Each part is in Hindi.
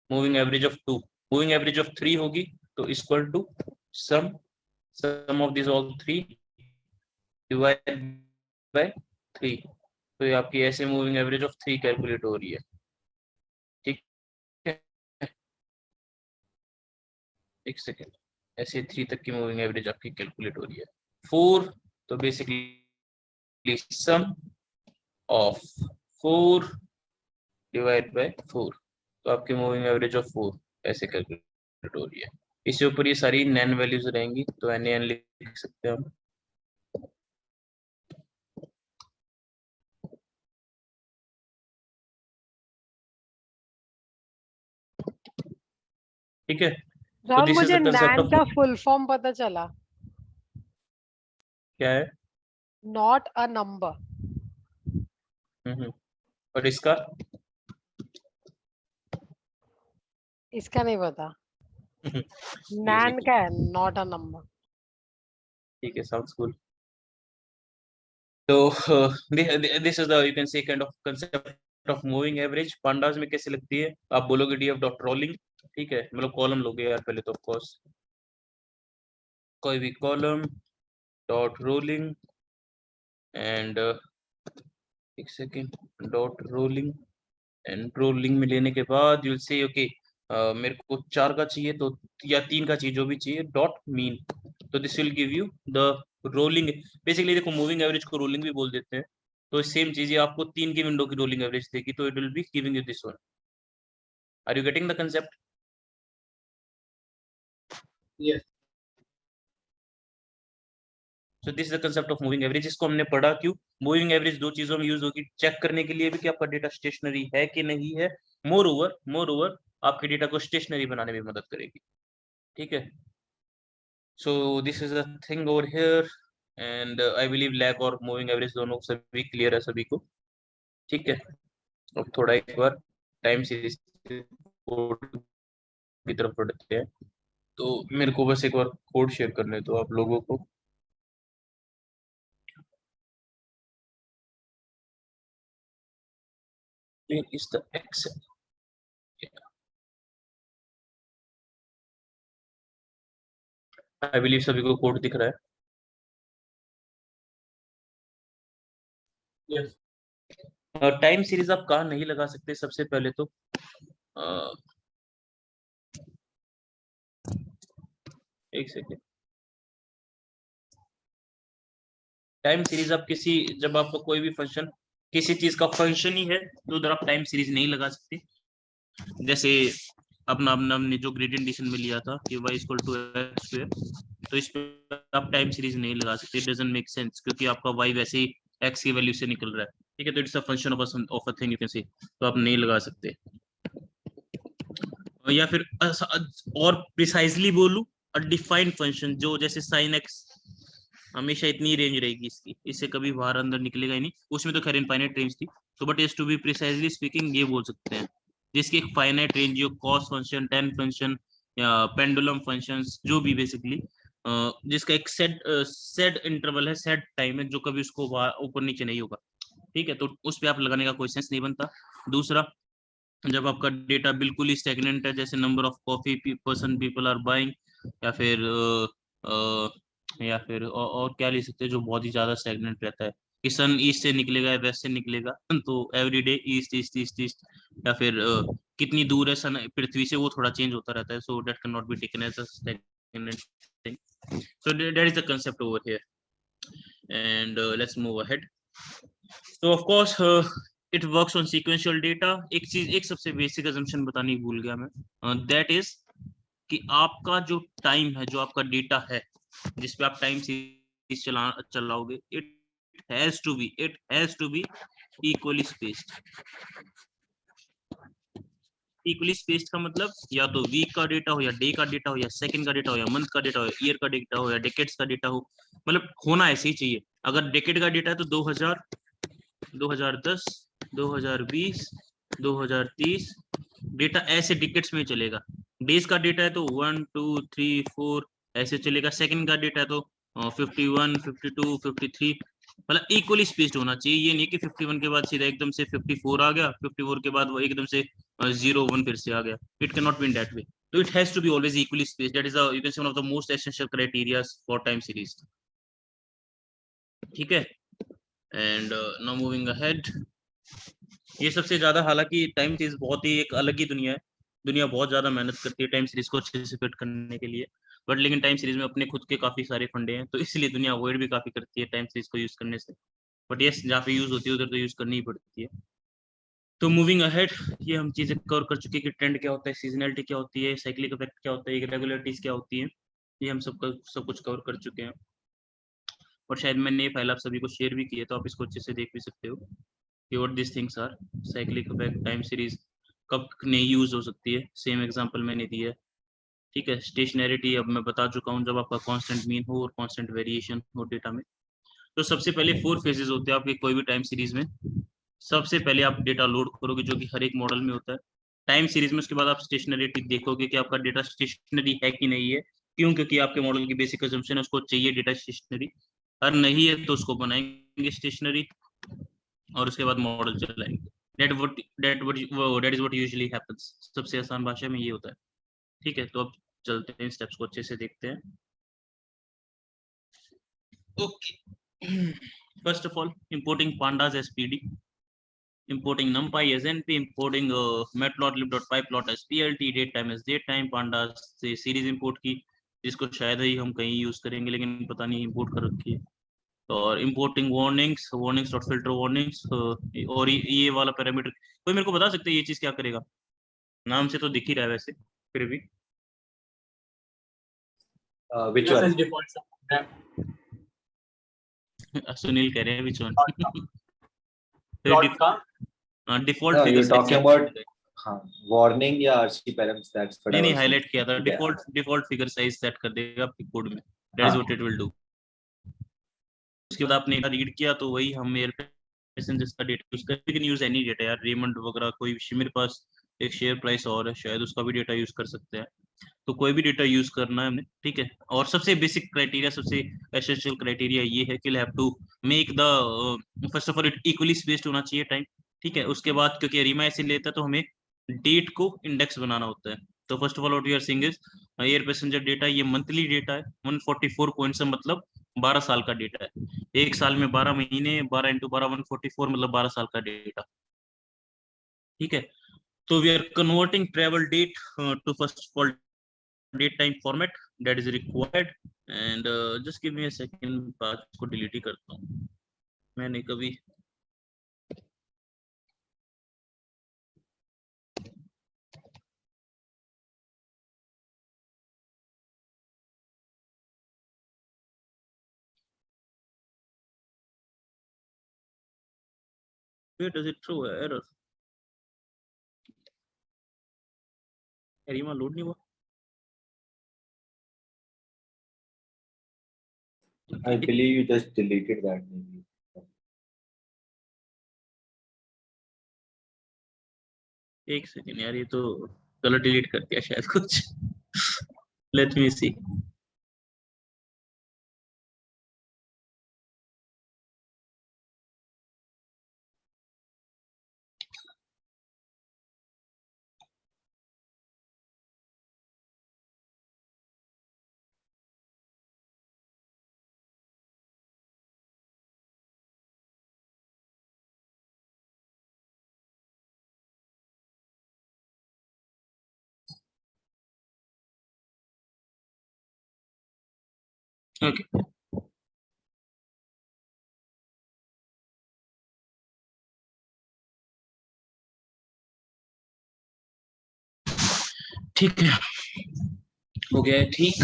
Moving average of 2, moving average of 3 होगी तो equal to sum of this all 3 divide by 3। तो ये आपकी ऐसे मूविंग एवरेज ऑफ 3 कैलकुलेट हो रही है। ठीक है, एक सेकेंड, ऐसे 3 तक की मूविंग एवरेज आपकी कैलकुलेट हो रही है। 4 तो basically sum of 4 divide by 4, तो आपकी मूविंग एवरेज ऑफ 4 ऐसे कैलकुलेट हो रही है। इसके ऊपर ये सारी नैन वैल्यूज रहेंगी तो NaN लिख सकते हैं हम। ठीक है, तो राहुल, दिस इज मुझे द कंसेप्ट नैन ऑफ, का फुल फॉर्म पता चला, क्या है? Not a number. और इसका इसका नहीं पता। इजी, नैन का है, नॉट अ नंबर। ठीक है, साउंड्स कूल। तो this is the you can say kind of concept of moving average. Pandas में कैसे लगती है? आप बोलोगे DF डॉट रोलिंग, ठीक है, मतलब कॉलम लोगे यार पहले तो, ऑफ कोर्स कोई भी कॉलम डॉट रोलिंग एंड एक second, dot rolling and rolling में लेने के बाद यू विल से ओके मेरे को 4 का चाहिए तो, या 3 का चाहिए, जो भी चाहिए, डॉट मीन, तो this will give you the rolling. Basically देखो, मूविंग एवरेज को रोलिंग भी बोल देते हैं, तो सेम चीज ये आपको 3 की विंडो की रोलिंग एवरेज देगी, तो it will be giving you this one. Are you getting the concept? Yes. So this is the concept of moving average. इसको हमने पढ़ा क्यों? मूविंग एवरेज दो चीजों में यूज होगी, चेक करने के लिए भी कि आपका डेटा स्टेशनरी है कि नहीं है, मोर ओवर आपके डेटा को स्टेशनरी बनाने में मदद करेगी। ठीक है, so this is the thing over here and I believe lag और मूविंग एवरेज दोनों सभी क्लियर है सभी को। ठीक है, अब थोड़ा एक बार टाइम सीरीज कोड की तरफ बढ़ते हैं, तो मेरे को बस एक बार कोड शेयर करने दो आप लोगों को। इस द एक्सेल, आई बिलीव सभी को कोड दिख रहा है। Yes. टाइम सीरीज आप कहाँ नहीं लगा सकते? सबसे पहले तो एक सेकेंड, टाइम सीरीज आप किसी, जब आपका कोई भी फंक्शन, किसी चीज का फंक्शन ही है तो उधर आप टाइम सीरीज नहीं लगा सकते। जैसे अपना अपना हमने जो ग्रेडियंट एडिशन में लिया था कि y equal to x square, तो इस पे आप टाइम सीरीज नहीं लगा सकते, इट डजंट मेक सेंस, क्योंकि आपका y वैसे ही x की वैल्यू से निकल रहा है। ठीक है, तो it's a function of a thing you can से, तो आप नहीं लगा सकते। या फिर और प्रिसाइजली बोलूं, अ डिफाइंड फंक्शन, जो जैसे sin x हमेशा इतनी रेंज रहेगी इसकी, इससे कभी बाहर अंदर निकलेगा ही नहीं, उसमें तो खैर इनफाइनाइट रेंज थी, तो but is to be precisely speaking ये बोल सकते हैं, जिसकी एक फाइनाइट रेंज हो, कॉस फंक्शन, टेन फंक्शन या पेंडुलम फंक्शंस, जो भी बेसिकली जिसका एक सेट इंटरवल है, सेट टाइम है, जो कभी उसको ऊपर नीचे नहीं होगा। ठीक है, तो उस पे आप लगाने का कोई सेंस नहीं बनता। दूसरा, जब आपका डेटा बिल्कुल ही स्टेगनेंट है, जैसे number of coffee person people are buying, या फिर और क्या ले सकते हैं जो बहुत ही ज्यादा स्टेगनेंट रहता है, कि सन ईस्ट से निकलेगा या वेस्ट से निकलेगा, तो every day east east east east, या फिर कितनी दूर है सन पृथ्वी से, वो थोड़ा चेंज होता रहता है, so that can not be taken as a stagnant thing. So that is the concept over here and let's move ahead. तो of course it works on sequential data. एक चीज, एक सबसे बेसिक अजम्पशन बतानी भूल गया मैं, दैट इज कि आपका जो टाइम है, जो आपका डेटा है जिसपे आप टाइम सीरीज चलाओगे, it has to be equally spaced. Equally spaced का मतलब या तो वीक का डेटा हो, या डे का डेटा हो, या सेकंड का डेटा हो, या मंथ का डेटा हो, ईयर का डेटा हो, या डेकेड्स का डेटा हो, मतलब होना ऐसे ही चाहिए। अगर डेकेड का डेटा है तो 2000, 2010, 2020, 2030, डेटा ऐसे डिकेट्स में चलेगा। डेज का डेटा है तो 1 2 3 4 ऐसे चलेगा। सेकंड का डेटा है तो 51, 52, 53, मतलब इक्वली स्पेस्ड होना चाहिए। ये नहीं कि 51 के बाद सीधा एकदम से 54 आ गया, 54 के बाद वो एकदम से 0 1 फिर से आ गया. It cannot be in that way. So it has to be always equally spaced. That is you can say one of the most essential criteria for time series. ठीक है. And now moving ahead. ये सबसे ज्यादा, हालांकि टाइम सीरीज बहुत ही एक अलग ही दुनिया है. दुनिया बहुत ज्यादा मेहनत करती है टाइम सीरीज को अच्छे से फिट करने के लिए. बट लेकिन टाइम सीरीज में अपने खुद के काफी सारे फंडे हैं, तो इसलिए दुनिया अवॉइड भी काफी करती है टाइम सीरीज को यूज करने से. बट यस, जहाँ पे यूज होती है उधर तो यूज करनी ही पड़ती है. तो मूविंग अहेड, ये हम चीजें कवर कर चुके हैं कि ट्रेंड क्या होता है, सीजनलिटी क्या होती है, साइक्लिक इफेक्ट क्या होता है, इरेगुलरिटीज क्या होती है. ये हम सब कुछ कवर कर चुके हैं. और शायद मैंने ये फाइल आप सभी को शेयर भी की है, तो आप इसको अच्छे से देख भी सकते हो कि what this things are. Cyclic effect, time series कब नहीं यूज हो सकती है, सेम एग्जांपल मैंने दिया है. ठीक है. स्टेशनरिटी अब मैं बता चुका हूँ, जब आपका कांस्टेंट मीन हो और कांस्टेंट वेरिएशन हो डेटा में. तो सबसे पहले 4 फेजेस होते हैं आपके कोई भी टाइम सीरीज में. सबसे पहले आप डेटा लोड करोगे, जो कि हर एक मॉडल में होता है टाइम सीरीज में. उसके बाद आप स्टेशनरिटी देखोगे कि आपका डेटा स्टेशनरी है कि नहीं है. क्यों? क्योंकि आपके मॉडल की बेसिक अजम्पशन है उसको चाहिए डेटा स्टेशनरी. अगर नहीं है तो उसको बनाएंगे स्टेशनरी और उसके बाद मॉडल चलाएंगे. that is what usually happens. सबसे आसान भाषा में ये होता है. ठीक है. तो अब चलते हैं, स्टेप्स को अच्छे से देखते हैं. Okay. First of all, importing pandas as pd, importing numpy as np, importing matplotlib.pyplot as plt, datetime as datetime. pandas से सीरीज इंपोर्ट की, जिसको शायद ही हम कहीं यूज करेंगे, लेकिन पता नहीं इंपोर्ट कर रखी है. और importing warnings dot filter warnings. और ये वाला पैरामीटर कोई मेरे को बता सकते हैं ये चीज क्या करेगा? नाम से तो दिख ही रहा है वैसे, फिर भी. Which one? Default. सुनील कह रहे हैं which one? Plot का? Default No, figure you're talking about warning या RC params. That's what I नहीं was हाईलाइट किया था. Yeah. Default figure size set कर देगा आपके कोड में. That is what it will do. उसके बाद आपने रीड किया तो वही हम एयर पैसेंजर्स का डेटा यूज कर, कैन यूज एनी डेटा यार. रेमंड वगैरह कोई मेरे पास एक शेयर प्राइस और है, शायद उसका भी डेटा यूज कर सकते हैं. तो कोई भी डेटा यूज करना है हमने. ठीक है. और सबसे बेसिक क्राइटेरिया, सबसे एसेंशियल क्राइटेरिया ये है कि have to make the first of all it equally spaced होना चाहिए टाइम. ठीक है. उसके बाद क्योंकि रीमा ऐसे लेता है तो हमें डेट को इंडेक्स बनाना होता है. तो first of all what we are seeing is air passenger data. ये मंथली डेटा है. 144 पॉइंट्स मतलब 12 साल का डेटा है. एक साल में 12 महीने, 12 इंटू 12 144 मतलब 12 साल का डेटा. ठीक है. तो we are converting travel date to first of all date time format that is required. and just give me a second, पांच को डिलीट ही करता हूँ. मैंने कभी where does it throw error? ARIMA load नहीं हुआ. I believe you just deleted that maybe. एक सेकंड यार, ये तो गलत डिलीट कर दिया शायद कुछ. लेट मी सी. ओके. ठीक है. हो गया है ठीक.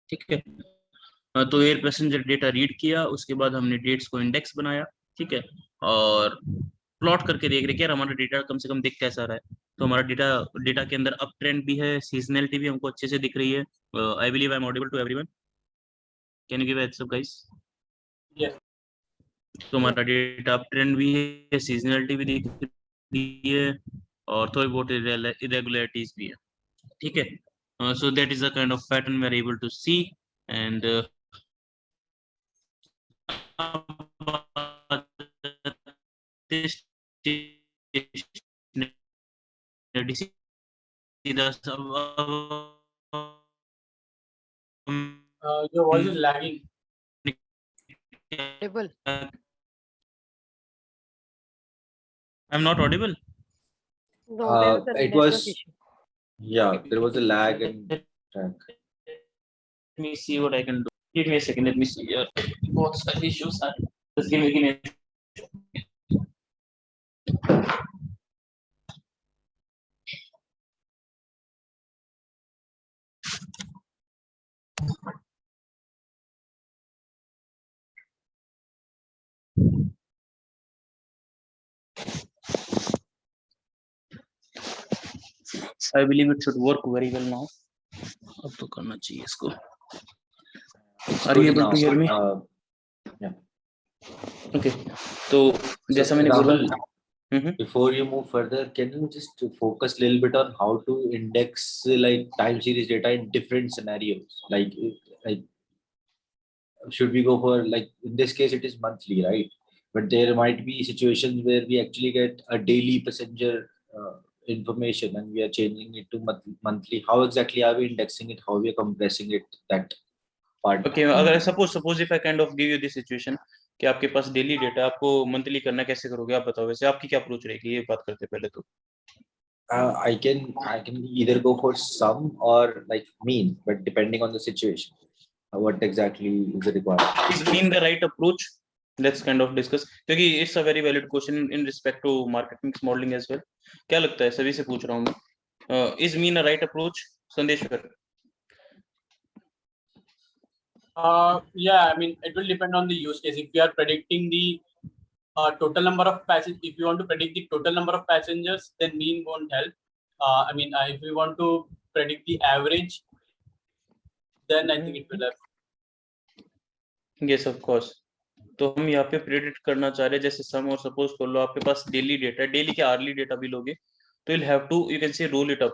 ठीक है. तो एयर पैसेंजर डेटा रीड किया, उसके बाद हमने डेट्स को इंडेक्स बनाया. ठीक है. और प्लॉट करके देख रहे कि यार हमारा डेटा कम से कम दिख कैसा रहा है. तो हमारा डेटा के अंदर अप ट्रेंड भी है, सीजनलिटी भी हमको अच्छे से दिख रही है. I believe I am audible to everyone. Can you give heads up guys? Yes. तो हमारा डेटा अप ट्रेंड भी है, सीजनलिटी भी दिख रही है, और थोड़ी बहुत इरेगुलरिटीज भी है. ठीक है. So that is the kind of pattern we are able to see. And सीधा Your voice is lagging. Audible. I'm not audible. No, there is a It network was, issue. yeah, there was a lag and track. Let me see what I can do. Give me a second. Let me see. What such issues are? Just give me a I believe it should work very well now. अब तो करना चाहिए इसको. It's Are you good able now. to hear me? Yeah. Okay. तो So, जैसा मैंने बोला. Rahul, before you move further, can you just focus a little bit on how to index like time series data in different scenarios? Like should we go for, like in this case it is monthly, right? But there might be situations where we actually get a daily passenger information and we are changing it to monthly. How exactly are we indexing it? How we are compressing it? That part. Okay, अगर suppose if I kind of give you this situation कि आपके पास डेली डेटा आपको मंथली करना कैसे करोगे आप बताओ. वैसे आपकी क्या अप्रोच रहेगी ये बात करते पहले तो. I can either go for sum or like mean, but depending on the situation, what exactly is the requirement? Is mean the right approach? Let's kind of discuss क्योंकि it's a very valid question in respect to marketing modeling as well. क्या लगता है सभी से पूछ रहा हूँ मैं. Is mean a right approach, Sandeshwar? Yeah, I mean, it will depend on the use case. If you are predicting the total number of passengers, if you want to predict the total number of passengers, then mean won't help. I mean, if you want to predict the average, then I think it will help. Yes, of course. तो हम यहाँ पे प्रेडिक्ट करना चाह रहे हैं जैसे सम और सपोज कर लो आपके पास डेली डेटा है. डेली के आर्ली डेटा भी लोगे तो you'll have to you can say roll it up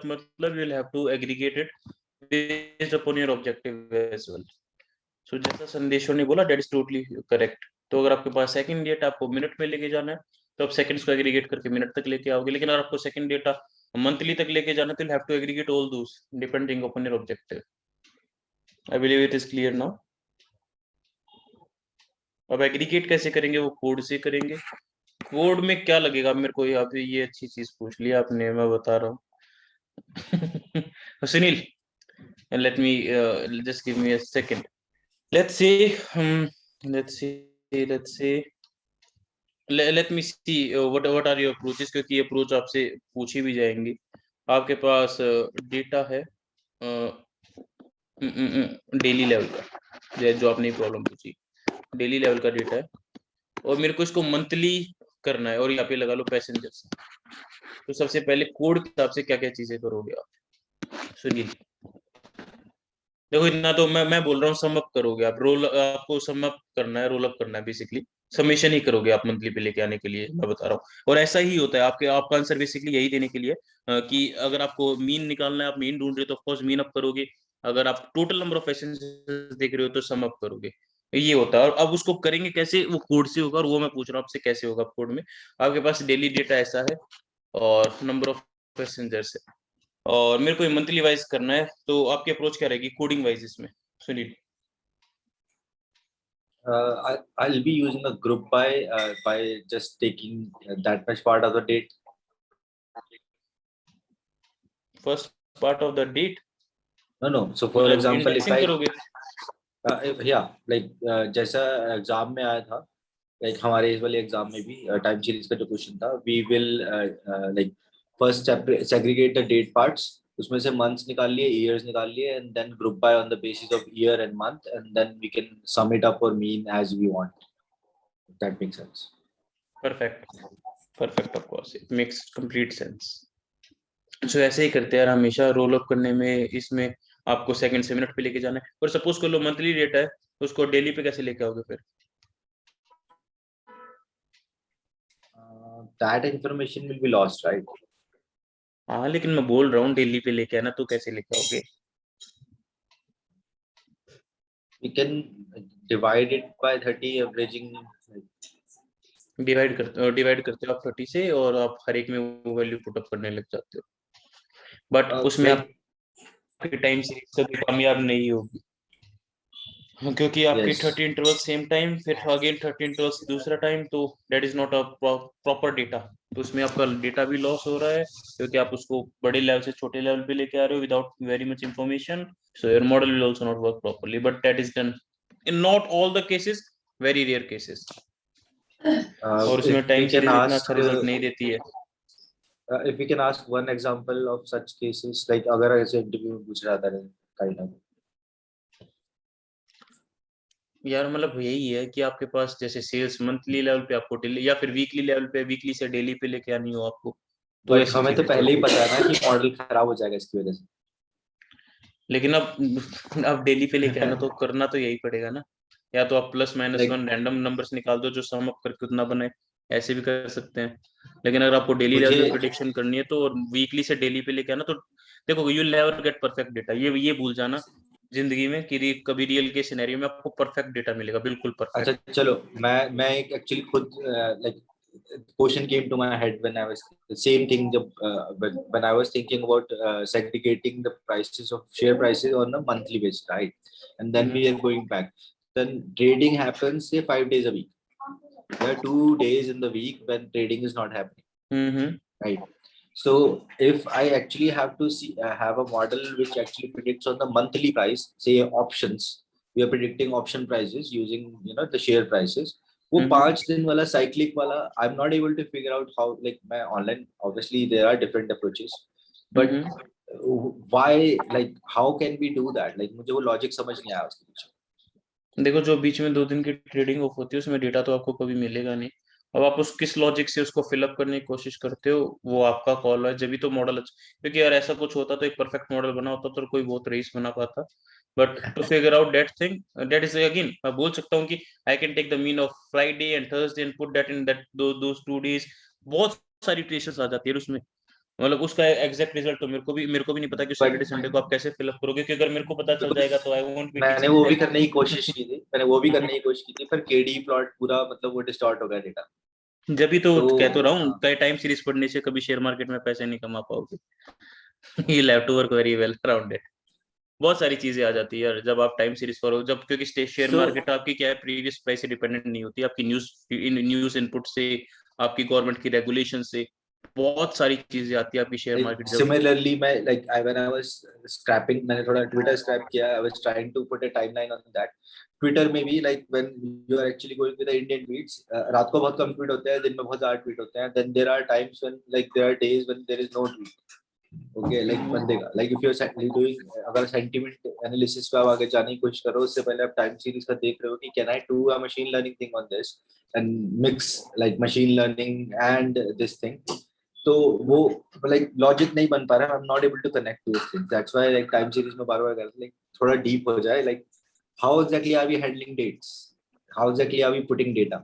मतलब you'll have to aggregate it based upon your objective as well. So जैसा संदेशों ने बोला that is totally correct. तो अगर आपके पास सेकंड डेटा आपको मिनट में लेके जाना है तो आप सेकंड्स को एग्रीगेट करके मिनट तक लेके आओगे. लेकिन अगर आपको सेकंड डेटा मंथली तक लेके जाना है तो you'll have to aggregate all those depending upon your objective. I believe it is clear now. अब एग्रीगेट कैसे करेंगे वो कोड से करेंगे. कोड में क्या लगेगा मेरे को. यहाँ पे ये अच्छी चीज पूछ लिया आपने मैं बता रहा हूँ. Sunil let me just give me a second. Let's say let me see what are your approaches क्योंकि ये अप्रोच आपसे पूछी भी जाएंगी. आपके पास डेटा है डेली लेवल का जो आपने प्रॉब्लम पूछी. डेली लेवल का डेटा है और मेरे को इसको मंथली करना है और यहाँ पे लगा लो पैसेंजर्स. तो सबसे पहले कोड के हिसाब से क्या क्या चीजें करोगे आप. सुनील देखो इतना तो मैं बोल रहा हूँ सम अप करोगे आप. आपको सम अप करना है रोल अप करना है. बेसिकली समेशन ही करोगे आप मंथली पे लेके आने के लिए मैं बता रहा हूँ. और ऐसा ही होता है आपका आंसर बेसिकली यही देने के लिए कि अगर आपको मीन निकालना है आप मीन ढूंढ रहे हो तो ऑफकोर्स मीन अप करोगे. अगर आप टोटल नंबर ऑफ पैसेंजर्स देख रहे हो तो सम अप करोगे. ये होता है. और अब उसको करेंगे कैसे वो कोड से होगा और वो मैं पूछ रहा हूँ आपसे कैसे होगा कोड में. आपके पास डेली डेटा ऐसा है और नंबर ऑफ पैसेंजर्स है और मेरे को मंथली वाइज करना है. तो आपकी अप्रोच क्या रहेगी कोडिंग वाइज इसमें Sunil. I'll be using a group by just taking that much part of the date. First part of the date No. So for example, if I करोगे. yeah, like जैसा एग्जाम में आया था, like हमारे इस वाले एग्जाम में भी टाइम सीरीज का जो क्वेश्चन था, we will like first segregate the date parts. उसमें से months निकाल लिए, years निकाल लिए, and then group by on the basis of year and month, and then we can sum it up or mean as we want. If that makes sense. Perfect of course it makes complete sense. So ऐसे ही करते हैं यार हमेशा. रोल अप करने में इसमें आपको सेकंड से मिनट पे लेके जाना है. और सपोज कर लो मंथली डेटा है उसको डेली पे कैसे लेके आओगे फिर. That information will be lost, right? हाँ लेकिन मैं बोल रहा हूँ डेली पे लेके आना तो कैसे लेके आओगे. We can divide it by 30, averaging. Divide करते हो आप 30 से, और आप हर एक में वो वैल्यू पुट अप करने लग जाते हो, बट उसमें like आपकी टाइम सीरीज कभी कामयाब नहीं होगी, क्योंकि आपके yes 30 इंटरवल सेम टाइम, फिर अगेन 30 इंटरवल्स दूसरा टाइम, तो that is not a proper data. तो उसमें आपका डेटा भी लॉस हो रहा है, क्योंकि आप उसको बड़े लेवल से छोटे लेवल पे लेके आ रहे हो without very much information, so your model will also not work properly, but that is done in not all the cases, very rare cases, और उसमें if time we can series इतना ask अच्छा रिजल्ट नहीं देती है। if we can ask one example of such cases, like अगर ऐसे इंटरव्यू में पूछ रहा था kind of यार मतलब यही है कि आपके पास जैसे सेल्स मंथली लेवल पे आपको डेली, या फिर वीकली लेवल पे, वीकली से डेली पे लेके आनी हो आपको, तो बट ऐसी हमें तो चीजें पहले ही चलती पता है। है ना कि मॉडल खराब हो जाएगा इसकी वजह से। लेकिन अब डेली पे लेके आना तो करना तो यही पड़ेगा ना, या तो आप plus minus like one random numbers निकाल दो जो सम अप करके उतना बने, ऐसे भी कर सकते हैं। लेकिन अगर आपको डेली लेवल मुझे पे प्रिडिक्शन करनी है तो, और वीकली से डेली पे लेके आना, तो देखो you never get perfect data, ये भूल जाना जिंदगी में कि कभी रियल के सिनेरियो में आपको परफेक्ट डेटा मिलेगा, बिल्कुल अच्छा परफेक्ट। चलो मैं एक एक्चुअली खुद like question came to my head when I was the same thing जब when I was thinking about segregating the prices of share prices on a monthly basis, right? And then we are going back, then trading happens say 5 days a week. There are 2 days in the week when trading is not happening, hmm right? So if I actually have to see have a model which actually predicts on the monthly price, say options, we are predicting option prices using the share prices. वो हम्म 5 दिन वाला cyclic वाला I'm not able to figure out how, like मैं online obviously there are different approaches, but why, like how can we do that? Like मुझे वो logic समझ नहीं आया उसके पीछे। देखो जो बीच में 2 दिन की ट्रेडिंग ऑफ होती है उसमें डेटा तो आपको कभी मिलेगा नहीं। अब आप उस किस लॉजिक से उसको फिलअप करने की कोशिश करते हो वो आपका कॉल है, जब भी तो मॉडल अच्छा, क्योंकि यार ऐसा कुछ होता तो एक परफेक्ट मॉडल बना होता तो कोई बहुत रईस बना पाता, but to figure out that thing, that is again मैं बोल सकता हूँ कि I can take the mean of Friday and Thursday and put that in that those 2 days, बहुत सारी ट्रेसेस आ जाती है उसमें, मतलब उसका एग्जैक्ट रिजल्ट तो मेरे को भी नहीं पता कि But सैटरडे संडे को आप कैसे फिलअप करोगे, क्योंकि अगर मेरे को पता चल because जाएगा तो आई वोंट बी मैंने टीचिंग वो भी दैट। करने की कोशिश की थी, मैंने वो भी करने की कोशिश की थी, पर केडी प्लॉट पूरा मतलब वो डिस्टॉर्ट हो गया डेटा। जब भी तो तो कह तो रहा हूँ, कई टाइम सीरीज पढ़ने से कभी शेयर मार्केट में पैसे नहीं कमा पाओगे। You have to work very well around it. बहुत सारी चीजें आ जाती है यार जब आप टाइम सीरीज फॉलो, जब क्योंकि शेयर सो मार्केट आपकी क्या है, प्रीवियस प्राइस से डिपेंडेंट नहीं होती, आपकी न्यूज इनपुट से, आपकी गवर्नमेंट की रेगुलेशन से, बहुत सारी चीजें आती है आपकी शेयर like मार्केट जब। similarly मैं like I when I was scrapping, मैंने थोड़ा ट्विटर स्क्रैप किया, I was trying to put a timeline on that. Twitter में भी like when you are actually going with the Indian tweets, रात को बहुत कम ट्वीट होते हैं, दिन में बहुत ज्यादा ट्वीट होते हैं, then there are times when like there are days when there is no tweet. Okay, like बंदे का like if you're doing, अगर sentiment analysis पे आप आगे जाने की कोशिश करो उससे पहले आप टाइम सीरीज का देख रहे हो कि can I do a machine learning thing on this and mix like machine learning and this thing. तो वो लाइक लॉजिक नहीं बन पा रहा, I am not able to connect to this thing, that's why like time series में बार-बार करते लाइक थोड़ा डीप हो जाए, like how exactly are we handling dates, how exactly are we putting data.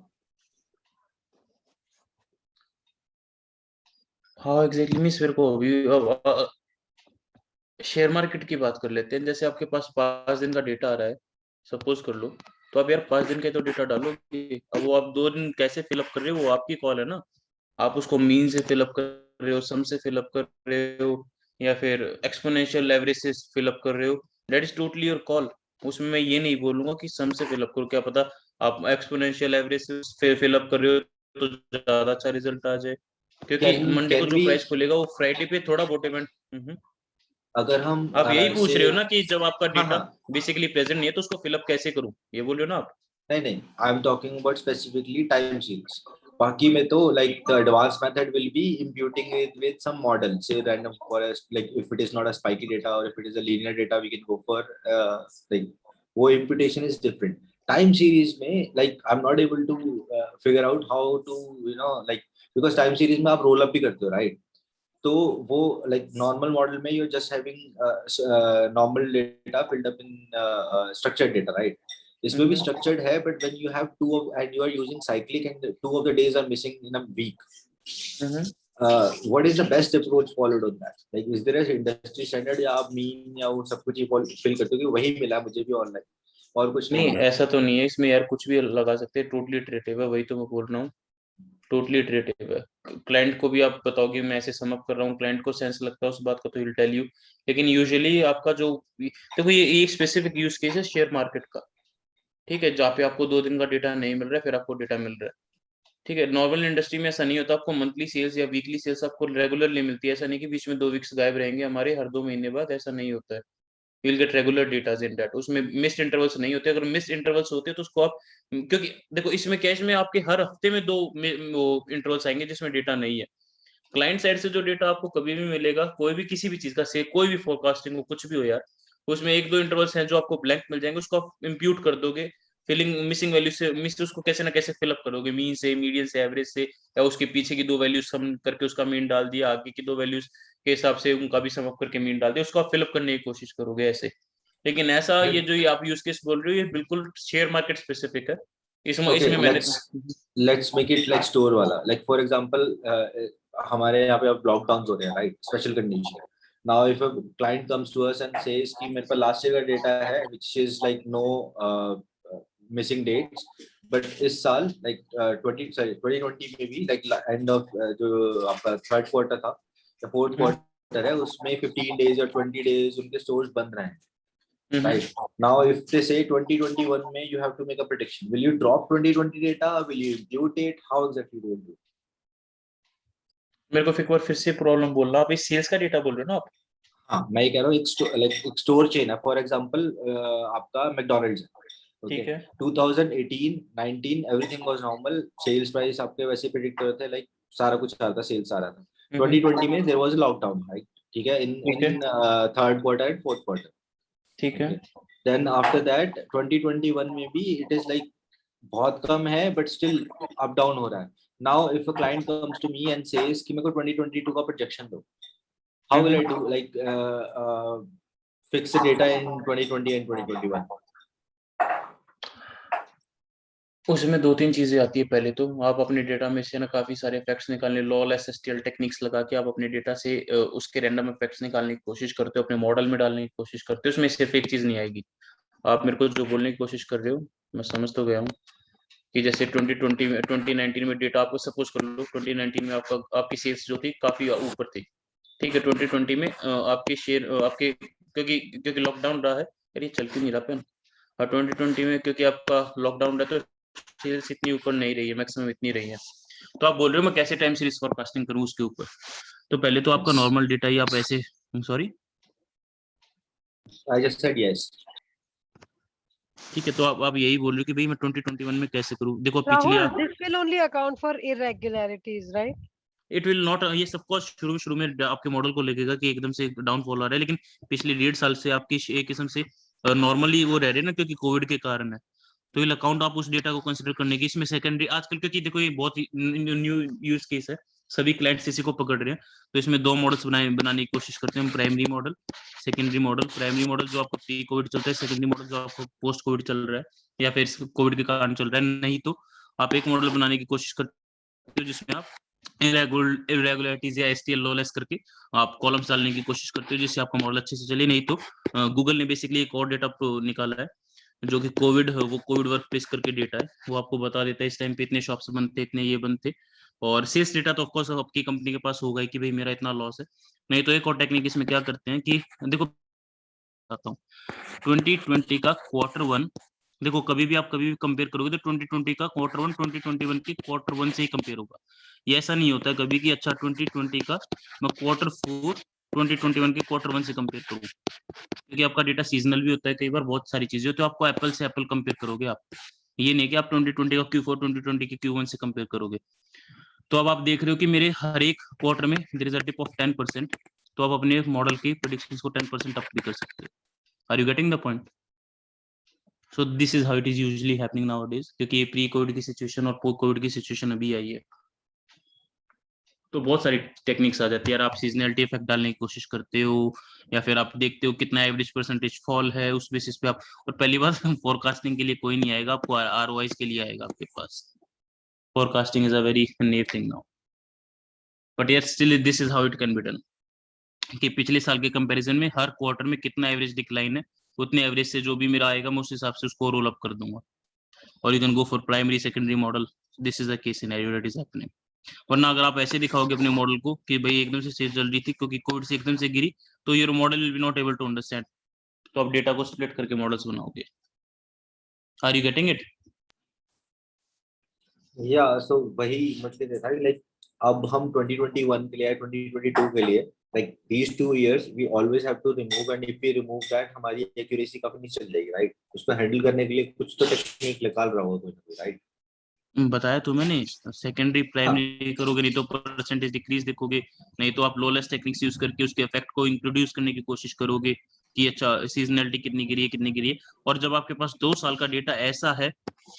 हाँ एग्जैक्टली मींस मेरे को अभी शेयर मार्केट की बात कर लेते हैं, जैसे आपके पास 5 दिन का डेटा आ रहा है सपोज कर लो, तो आप यार 5 दिन का तो डेटा डालोगे, अब वो आप 2 दिन कैसे फिलअप कर रहे हो वो आपकी कॉल है ना। आप उसको मीन से फिलअप कर रहे हो, सम से फिलअप कर रहे हो, या फिर एक्सपोनेंशियल एवरेज से फिलअप कर रहे हो, that is totally your call. उसमें मैं ये नहीं बोलूंगा कि सम से फिलअप करो, क्या पता आप एक्सपोनेंशियल एवरेज से फिलअप कर रहे हो तो ज्यादा अच्छा रिजल्ट आ जाए, क्योंकि मंडे को कैन जो वी, प्राइस खुलेगा वो फ्राइडे पे थोड़ा बहुत इवेंट। अगर हम आप यही पूछ से रहे हो ना कि जब आपका हाँ डेटा हाँ बेसिकली प्रेजेंट नहीं है तो उसको फिलअप कैसे करूं, ये बोल रहे हो ना आप। नहीं I am talking about specifically time series, बाकी में तो like the advanced method will be imputing it with some model, say random forest, like if it is not a spiky data or if it is a linear data we can go for like वो imputation is different. Time series में like I'm not able to figure out how to like because time series में आप roll up भी करते हो, right? तो वो like normal model में you're just having normal data filled up in structured data, right? इसमें भी structured है, but when you have two of and you are using cyclic and 2 of the days are missing in a week, what is the best approach followed on that? Like is there a industry standard या आप mean या वो सब कुछ ही fill करते हो कि वही मिला मुझे भी online और कुछ नहीं नहीं मिला? ऐसा तो नहीं है इसमें यार, कुछ भी लगा सकते हैं, टोटली इटरेटिव है, वही तो मैं बोल रहा हूँ। टोटली इटरेटिव है। क्लाइंट को भी आप बताओगे मैं ऐसे समअप कर रहा हूँ, क्लाइंट को सेंस लगता है उस बात का तो विल टेल यू। लेकिन यूजुअली आपका जो देखो ये एक स्पेसिफिक यूज केस है शेयर मार्केट का, ठीक है, जहाँ पे आपको 2 दिन का डेटा नहीं मिल रहा है, फिर आपको डेटा मिल रहा है, ठीक है। नॉर्मल इंडस्ट्री में ऐसा नहीं होता, आपको मंथली सेल्स या वीकली सेल्स आपको रेगुलरली मिलती है। ऐसा नहीं कि बीच में 2 वीक्स गायब रहेंगे हमारे हर 2 महीने बाद, ऐसा नहीं होता है। Will get regular datas in that, उसमें मिस्ड इंटरवल्स नहीं होते। अगर मिस्ड इंटरवल्स होते तो उसको आप, क्योंकि देखो इसमें कैश में आपके हर हफ्ते में वो इंटरवल्स आएंगे जिसमें डेटा नहीं है। क्लाइंट साइड से जो डेटा आपको कभी भी मिलेगा, कोई भी किसी भी चीज का से कोई भी फोरकास्टिंग हो कुछ भी हो यार, उसमें 1-2 इंटरवल्स हैं जो आपको ब्लैंक मिल जाएंगे, उसको आप इंप्यूट कर दोगे, फिलिंग मिसिंग वैल्यू से मिस उसको कैसे ना कैसे फिलअप करोगे, मीन से, मीडियन से, एवरेज से, या उसके पीछे की 2 वैल्यूज सम करके उसका मीन डाल दिया, आगे की 2 वैल्यूज के हिसाब से उनका भी सम अप करके मीन डाल दिया, उसको आप फिलअप करने की कोशिश करोगे ऐसे। लेकिन ऐसा ये जो ये आप यूज केस बोल रहे हो ये बिल्कुल शेयर मार्केट स्पेसिफिक है। इसमें Okay, इसमें मैंने let's make it like store वाला. Like for example, हमारे यहाँ पे अब लॉकडाउन हो रहे हैं, right? Special condition. Now if a client comes to us and says कि मेरे पास लास्ट ईयर का डेटा है, which is like no missing dates, but इस साल like 2020 में भी like end of जो आपका third quarter था या fourth quarter है, उसमें 15 days या 20 days उनके stores बंद रहे हैं. Right. Now, if they say 2021 May, you have to make a prediction. Will you drop 2020 data? Will you include it? How exactly do you do? मेरे को फिर से प्रॉब्लम बोल रहा, आप इस सेल्स का डेटा बोल रहे हो ना आप? हाँ, मैं ये कह रहा हूँ एक स्टोर चेन है, फॉर एग्जांपल आपका मैकडॉनल्ड्स है, ठीक है 2018, 19 everything was normal, sales price आपके वैसे प्रिडिक्ट कर रहे थे, लाइक सारा कुछ आ रहा था, सेल्स आ रहा था। 2020 में there was a lockdown, right? ठीक है, in third quarter and fourth quarter, ठीक है। देन आफ्टर दैट 2021 में भी इट इज लाइक बहुत कम है बट स्टिल अप डाउन हो रहा है। Now if a client comes to me and says कि मेरे को 2022 का प्रोजेक्शन दो, how will I do? Like fix the data in 2020 and 2021? उसमें 2-3 चीजें आती है। पहले तो आप अपने डेटा में से ना काफी सारे इफेक्ट्स निकालने, लॉलेस एसटीएल टेक्निक्स लगा के आप अपने डेटा से उसके रैंडम इफेक्ट्स निकालने की कोशिश करते हो, अपने मॉडल में डालने की कोशिश करते हो। उसमें सिर्फ एक चीज नहीं आएगी। आप मेरे को जो बोलने की कोशिश कर रहे हो मैं समझ तो गया हूँ कि जैसे 2020 में 2019 में डेटा आपको सपोज कर लो 2019 में आपकी सेल्स जो थी काफी ऊपर थी, ठीक है। 2020 में आपके शेयर आपके क्योंकि लॉकडाउन रहा है, यार ये चल क्यों नहीं रहा पेन। 2020 में क्योंकि आपका लॉकडाउन रहा तो सेल्स इतनी ऊपर नहीं रही है, मैक्सिमम इतनी रही है। तो आप बोल रहे हो मैं कैसे टाइम सीरीज फोरकास्टिंग करूं उसके ऊपर। तो पहले तो आपका नॉर्मल डेटा ही आप ऐसे, sorry I just said yes. ठीक है, तो आप यही बोल रहे हो कि भाई मैं 2021 में कैसे करूं। देखो पिछले Rahul, this will only account for irregularities, right? It will not, ये सब कुछ शुरू में आपके मॉडल को लगेगा कि एकदम से डाउनफॉल आ रहा है, लेकिन पिछले 1.5 साल से आपकी एक किस्म से नॉर्मली वो रह रहे हैं ना, क्योंकि कोविड के कारण है। तो विल अकाउंट आप उस डेटा को कंसिडर करने की इसमें सेकेंडरी आजकल, क्योंकि देखो ये बहुत न्यू यूज केस है, सभी क्लाइंट्स इसी को पकड़ रहे हैं। तो इसमें 2 मॉडल्स बनाने की कोशिश करते हैं हम, primary model, secondary model. Primary model जो आपको प्री कोविड चलता है, सेकेंडरी मॉडल जो आपको पोस्ट कोविड चल रहा है या फिर कोविड के कारण चल रहा है। नहीं तो आप एक मॉडल बनाने की कोशिश करते हो जिसमें आप इरेगुलरिटीज या एसटीएल लॉलेस करके आप कॉलम्स डालने की कोशिश करते हो जिससे आपका मॉडल अच्छे से चले। नहीं तो गूगल ने बेसिकली एक और डेटा निकाला है जो कि वो कोविड वर्क प्लेस करके डेटा है, वो आपको बता देता है इस टाइम पे इतने शॉप्स बंद थे, इतने ये बंद थे। और सेल्स डेटा तो ऑफकोर्स आपकी कंपनी के पास होगा ही कि भाई मेरा इतना लॉस है। नहीं तो एक और टेक्निक इसमें क्या करते हैं कि देखो बताता हूँ, 2020 का Q1 देखो, कभी भी कंपेयर करोगे तो 2020 का Q1 2021 के Q1 से ही कंपेयर होगा। ये ऐसा नहीं होता कभी कि अच्छा 2020 का मैं Q4 2021 के Q1 से कंपेयर करूँ, क्योंकि आपका डेटा सीजनल भी होता है, कई बार बहुत सारी चीजें होती है। तो आपको एप्पल से एप्पल कंपेयर करोगे आप, ये नहीं कि आप 2020 का Q4 2020 के Q1 से कंपेयर करोगे। तो अब आप देख रहे हो कि मेरे हर एक क्वार्टर में there is a dip of 10%, तो आप अपने मॉडल की प्रेडिक्शंस को 10% अप भी कर सकते हो। Are you getting the point? So this is how it is usually happening nowadays, क्योंकि ये प्री कोविड की सिचुएशन और पोस्ट कोविड की सिचुएशन अभी आई है। तो बहुत सारी टेक्निक्स आ जाती है यार। आप सीजनलिटी इफेक्ट डालने की कोशिश करते हो या फिर आप देखते हो कितना एवरेज परसेंटेज फॉल है, उस बेसिस पे आप, और पहली बात फोरकास्टिंग के लिए कोई नहीं आएगा आपको, आरओआईज के लिए आएगा आपके पास। Forecasting is a very new thing now, but yes still this is how it can be done कि पिछले साल के कंपैरिजन में हर क्वार्टर में कितना एवरेज डिक्लाइन है, उतने एवरेज से जो भी मेरा आएगा मैं उस हिसाब से उसको रोल अप कर दूंगा। और you can go for primary secondary model, this is the case scenario that is happening. वरना अगर आप ऐसे दिखाओगे अपने मॉडल को कि भाई एकदम से सेल चल रही थी क्योंकि कोविड से एकदम से गिरी, तो your model will be not able to understand. तो आप डेटा को स्प्लिट करके मॉडल्स बनाओगे। Are you getting it? या सो वही मतलब था लाइक अब हम 2021 के लिए या 2022 के लिए like these 2 years we always have to remove, and if we remove that हमारी एक्यूरेसी काफी नीचे चल जाएगी, राइट? उसको हैंडल करने के लिए कुछ तो टेक्निक निकाल रहा होगा कोई, राइट? बताया तो मैंने, सेकेंडरी प्राइमरी करोगे नहीं तो परसेंटेज डिक्रीज देखोगे, नहीं तो आप लोलेस टेक्निक्स यूज करके उसके इफेक्ट को इंट्रोड्यूस करने की कोशिश करोगे कि अच्छा सीजनलिटी कितनी गिरी है कितनी गिरी है। और जब आपके पास 2 साल का डेटा ऐसा है,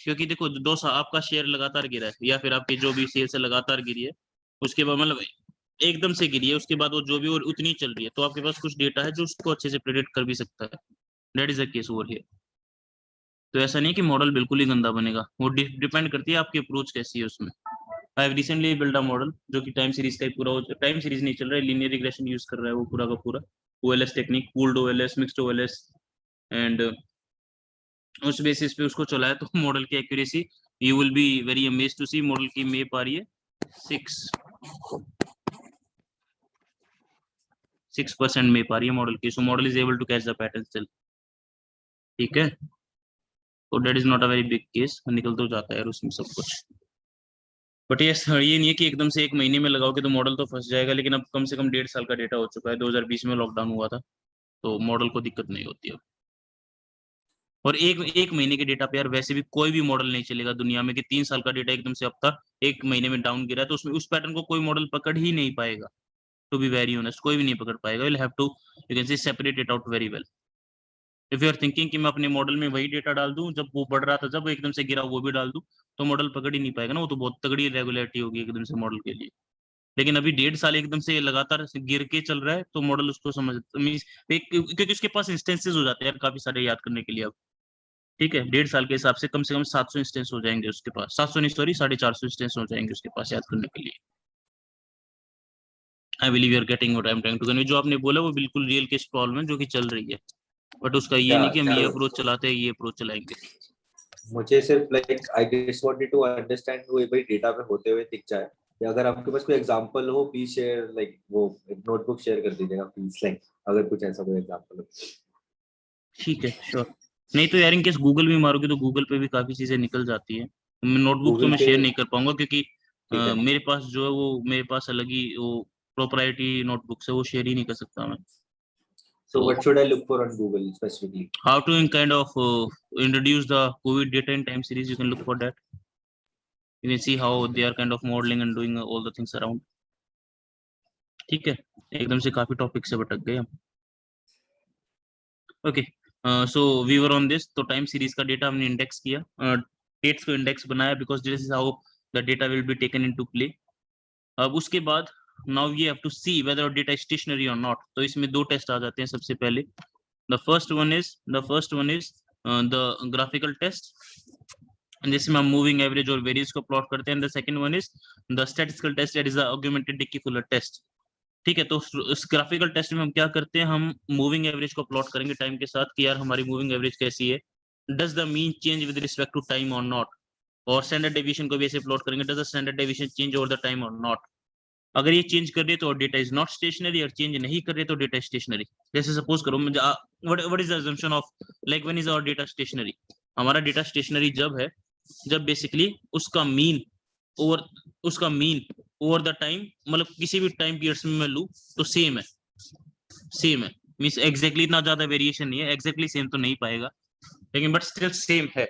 क्योंकि देखो 2 साल आपका शेयर लगातार गिरा है या फिर आपकी जो भी सेल्स है लगातार गिरी है, उसके बाद मतलब एकदम से गिरी है, उसके बाद वो जो भी और उतनी चल रही है, तो आपके पास कुछ डेटा है जो उसको अच्छे से प्रेडिक्ट कर भी सकता है। That is the case over here. तो ऐसा नहीं है कि मॉडल बिल्कुल ही गंदा बनेगा, वो डिपेंड करती है आपकी अप्रोच कैसी है उसमें। I have recently build a model जो कि टाइम सीरीज का ही पूरा, टाइम सीरीज नहीं चल रहा है, लीनियर रिग्रेशन यूज कर रहा है वो पूरा का पूरा, OLS technique, pooled OLS, mixed OLS, and उस बेसिस पे उसको चलाया तो मॉडल की accuracy you will be very amazed to see, model की मेप आ रही है 6% मेप आ रही है मॉडल की। So model is able to catch the pattern still, ठीक है। तो that is not a very big case, निकल तो जाता है यार उसमें सब कुछ। बट ये नहीं है कि एकदम से 1 महीने में लगाओगे तो मॉडल तो फंस जाएगा, लेकिन अब कम से कम 1.5 साल का डेटा हो चुका है, 2020 में लॉकडाउन हुआ था, तो मॉडल को दिक्कत नहीं होती है। और एक महीने के डेटा पे यार वैसे भी कोई भी मॉडल नहीं चलेगा दुनिया में, कि 3 साल का डेटा एकदम से अब था 1 महीने में डाउन गिरा है, तो उसमें उस पैटर्न को कोई मॉडल पकड़ ही नहीं पाएगा। टू बी वेरी ऑनेस्ट, कोई भी नहीं पकड़ पाएगा। Will have to, you can say separate it out very well. If you are thinking कि मैं अपने मॉडल में वही डेटा डाल दूं जब वो बढ़ रहा था, जब वो एकदम से गिरा वो भी डाल दूं, तो मॉडल पकड़ ही नहीं पाएगा ना, वो तो बहुत तगड़ी रेगुलरिटी होगी एकदम से मॉडल के लिए। लेकिन अभी 1.5 साल एकदम से लगातार गिर के चल रहा है, तो मॉडल उसको समझ मींस, क्योंकि उसके पास इंस्टेंसेस हो जाते हैं यार काफी सारे याद करने के लिए अब, ठीक है। 1.5 साल के हिसाब से कम 700 इंस्टेंस हो जाएंगे उसके पास, 700 नहीं सॉरी 450 इंस्टेंस हो जाएंगे उसके पास याद करने के लिए। I believe you are getting what I am trying to convey. जो आपने बोला वो बिल्कुल रियल केस प्रॉब्लम है जो कि चल रही है, बट उसका ये नहीं कि हम ये अप्रोच चलाते हैं ये अप्रोच चलाएंगे। मुझे सिर्फ like I just wanted to understand वो भाई डेटा पे होते हुए दिख जाए, या अगर आपके पास कोई एग्जांपल हो प्लीज शेयर, लाइक वो एक नोटबुक शेयर कर दीजिएगा प्लीज, लाइक अगर कुछ ऐसा कोई एग्जांपल हो। ठीक है श्योर। नहीं तो यार इन केस गूगल भी मारोगे तो गूगल पे भी काफी चीजें निकल जाती है। नोटबुक तो गूगल मैं पे शेयर नहीं कर पाऊंगा क्योंकि ठीक है। मेरे पास जो है वो मेरे पास अलग ही वो प्रोप्राइटरी नोटबुक से वो शेयर ही नहीं कर सकता मैं। So तो what should I look for on Google specifically? how to kind of introduce the COVID data in time series, you can look for that. You can see how they are kind of modeling and doing all the things around. ठीक है, एकदम से काफी टॉपिक से भटक गए हम। Okay, so we were on this. तो टाइम सीरीज का डेटा हमने इंडेक्स किया, डेट्स को इंडेक्स बनाया, because this is how the data will be taken into play. अब उसके बाद now we have to see whether data stationary और नॉट। तो इसमें 2 टेस्ट आ जाते हैं सबसे पहले। The first one is the graphical test, जिसमें हम मूविंग एवरेज और वेरिएंस को प्लॉट करते हैं। The second one is the statistical test, that is the augmented Dickey Fuller test. ठीक है, तो इस ग्राफिकल टेस्ट में हम क्या करते हैं, हम मूविंग एवरेज को प्लॉट करेंगे टाइम के साथ कि यार हमारी मूविंग एवरेज कैसी है, does the mean change with respect to time और नॉट। और स्टैंडर्ड डेविएशन को भी ऐसे प्लॉट करेंगे, does the standard deviation change over the time और नॉट। अगर ये चेंज कर रही है तो डेटा इज नॉट स्टेशनरी, और चेंज नहीं कर रही तो डेटा स्टेशनरी। जैसे सपोज करो what is the assumption of like when is our data stationary. हमारा डेटा स्टेशनरी जब है जब बेसिकली उसका मीन ओवर द टाइम, मतलब किसी भी टाइम पीरियड्स में मैं लूं तो सेम है मींस एग्जैक्टली इतना ज्यादा वेरिएशन नहीं है, एग्जैक्टली सेम तो नहीं पाएगा लेकिन बट स्टिल सेम है।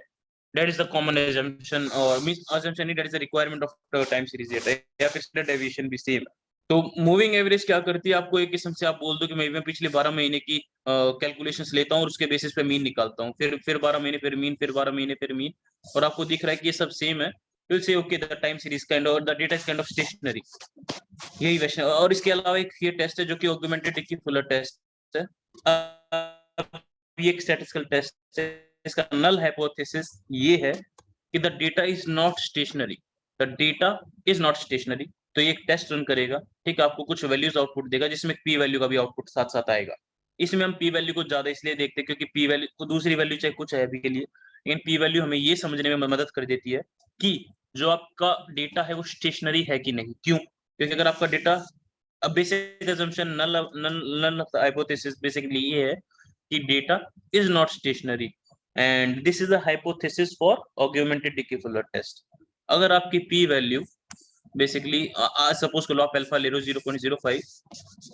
That is the common assumption, or means assumption that is the requirement of time series data, या फिर standard deviation भी सेम। तो मूविंग एवरेज क्या करती है, आपको एक किस्म से आप बोल दो कि मैं पिछले 12 महीने की कैलकुलेशंस लेता हूँ और उसके बेसिस पे मीन निकालता हूँ, फिर 12 महीने फिर मीन, फिर 12 महीने फिर मीन, और आपको दिख रहा है कि ये सब सेम है, तो से okay the time series kind और the data is kind of stationary. यही वैसे। और इसके अलावा एक ये टेस्ट है जो कि ऑगमेंटेड डिकी-फुलर टेस्ट है। ये एक स्टैटिस्टिकल टेस्ट है, इसका नल हाइपोथेसिस ये है कि the data is not stationery, the data is not stationary. तो ये एक टेस्ट रन करेगा, ठीक है, आपको कुछ वैल्यूज आउटपुट देगा जिसमें पी वैल्यू का भी आउटपुट साथ साथ आएगा। इसमें हम पी वैल्यू को ज्यादा इसलिए देखते हैं क्योंकि पी वैल्यू को दूसरी वैल्यू चाहे कुछ है अभी के लिए, लेकिन पी वैल्यू हमें ये समझने में मदद कर देती है कि जो आपका डेटा है वो स्टेशनरी है कि नहीं। क्यों? क्योंकि अगर आपका डेटा, अब basic assumption null hypothesis basically ये है कि data is not stationary and this is a hypothesis for augmented Dickey Fuller test. अगर आपकी पी वैल्यू बेसिकली सपोज करो आप अल्फा ले लो 0.05,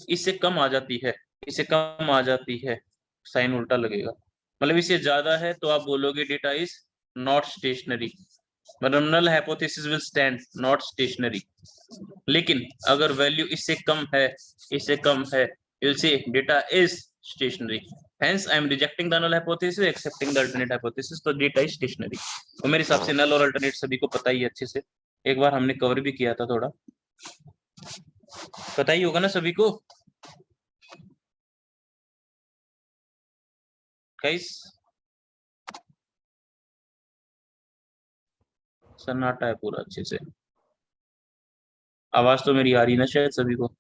इससे कम आ जाती है, इससे कम आ जाती है, साइन उल्टा लगेगा, मतलब इससे ज्यादा है तो आप बोलोगे डेटा इज नॉट स्टेशनरी, मतलब null hypothesis will stand not stationary. लेकिन अगर वैल्यू इससे कम है, इससे कम है, you'll say data is stationary, hence I am rejecting the null hypothesis, accepting the alternate hypothesis, तो data is stationary। तो मेरे हिसाब से null और alternate सभी को पता ही है अच्छे से, एक बार हमने कवर भी किया था, थोड़ा पता ही होगा ना सभी को गाइस। सन्नाटा है पूरा, अच्छे से आवाज तो मेरी आ रही ना शायद सभी को।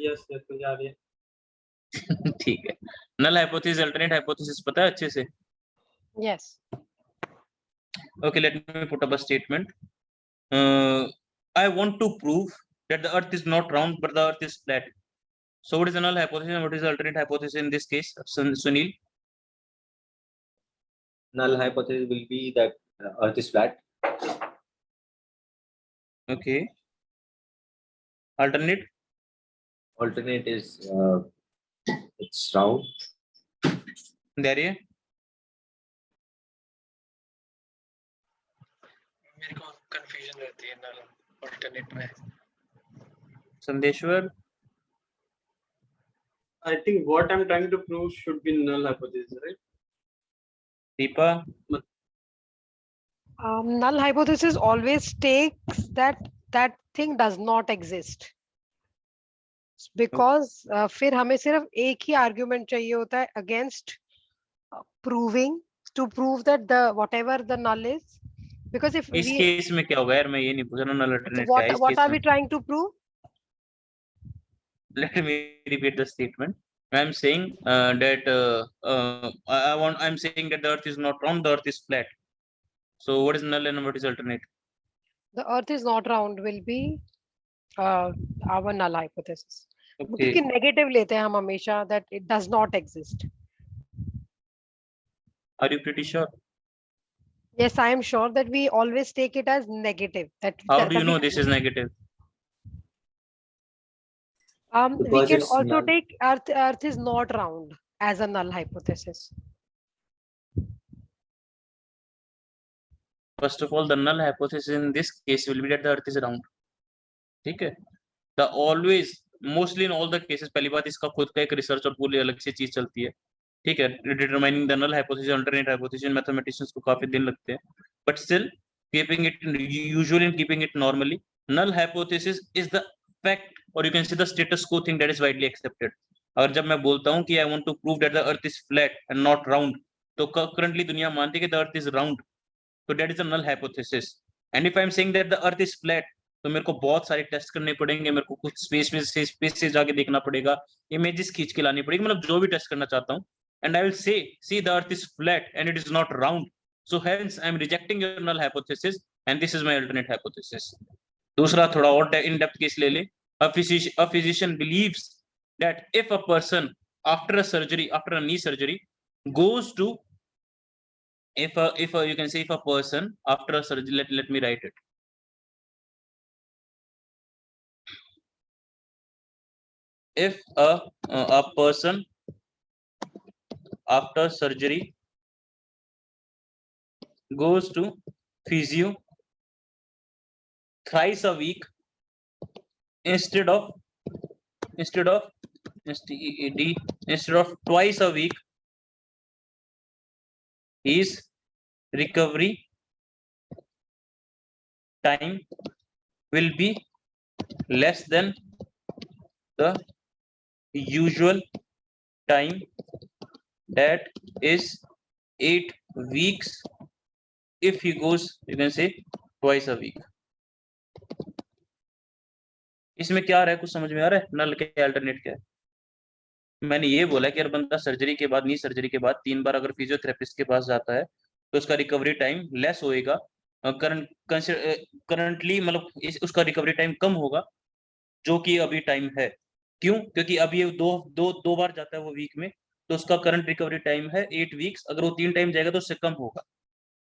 यस यस मुझे आ रही है। ठीक है, नल हाइपोथेसिस अल्टरनेट हाइपोथेसिस पता है अच्छे से। Yes. Okay, let me put up a statement. I want to prove that the earth is not round but the earth is flat. So what is the null hypothesis and what is the alternate hypothesis in this case, Sunil? Null hypothesis will be that Earth is flat. Okay. Alternate? Alternate is it's round. Darya? मेरे को कंफ्यूजन रहती है नल अल्टरनेट में। Sandeshwar? I think what I'm trying to prove should be null hypothesis, right? Deepa? Null hypothesis always takes that thing does not exist because फिर हमें सिर्फ एक ही argument चाहिए होता है against proving, to prove that the whatever the null is, because if इस we केस में क्या होगा यार, मैं ये नहीं पूछ रहा null alternate क्या है इस what केस are में। we trying to prove? Let me repeat the statement. I'm saying that I'm saying that the earth is not round, the earth is flat. So what is null and what is alternate? The earth is not round will be our null hypothesis. Okay. क्योंकि नेगेटिव लेते हैं हम हमेशा that it does not exist. Are you pretty sure? Yes, I am sure that we always take it as negative. That How do you तभी know हम- this is negative? we Because can it's also null. take earth is not round as a null hypothesis. First of all, the null hypothesis in this case will be that the earth is round. ठीक है, the always mostly in all the cases, पहली बात इसका खुद का एक रिसर्च और पूरी अलग से चीज चलती है, ठीक है, determining the null hypothesis alternate hypothesis, mathematicians को काफी दिन लगते हैं, but still keeping it usually and keeping it normally, null hypothesis is the fact और you can see the status quo thing that is widely accepted. अगर जब मैं बोलता हूँ कि I want to prove that the earth is flat and not round, तो करंटली दुनिया मानती है कि द अर्थ इज राउंड, तो that is a null hypothesis. And if I am saying that the earth is flat, तो मेरे को बहुत सारे टेस्ट करने पड़ेंगे, मेरे को कुछ स्पेस से जाके देखना पड़ेगा, इमेजेस खींच के लानी पड़ेगी, मतलब जो भी टेस्ट करना चाहता हूँ, and I will say, see the earth is flat and it is not round, so hence I am rejecting your null hypothesis and this is my alternate hypothesis. दूसरा थोड़ा और in depth केस ले ले, a physician believes that if a person after a surgery, after a knee surgery goes to, if you can say if a person after a surgery, let me write it, if a person after surgery goes to physio thrice a week instead of twice a week, his recovery time will be less than the usual time, that is 8 weeks if he goes, you can say, twice a week. इसमें क्या आ रहा है, कुछ समझ में आ रहा है? नल के अल्टरनेट क्या है? मैंने ये बोला कि अगर बंदा सर्जरी के बाद, नी सर्जरी के बाद 3 बार अगर फिजियोथेरेपिस्ट के पास जाता है तो उसका रिकवरी टाइम लेस होएगा, करंटली मतलब उसका रिकवरी टाइम कम होगा जो कि अभी टाइम है। क्यों? क्योंकि अभी ये दो बार जाता है वो वीक में, तो उसका करंट रिकवरी टाइम है 8 वीक्स। अगर वो 3 टाइम जाएगा तो उससे कम होगा।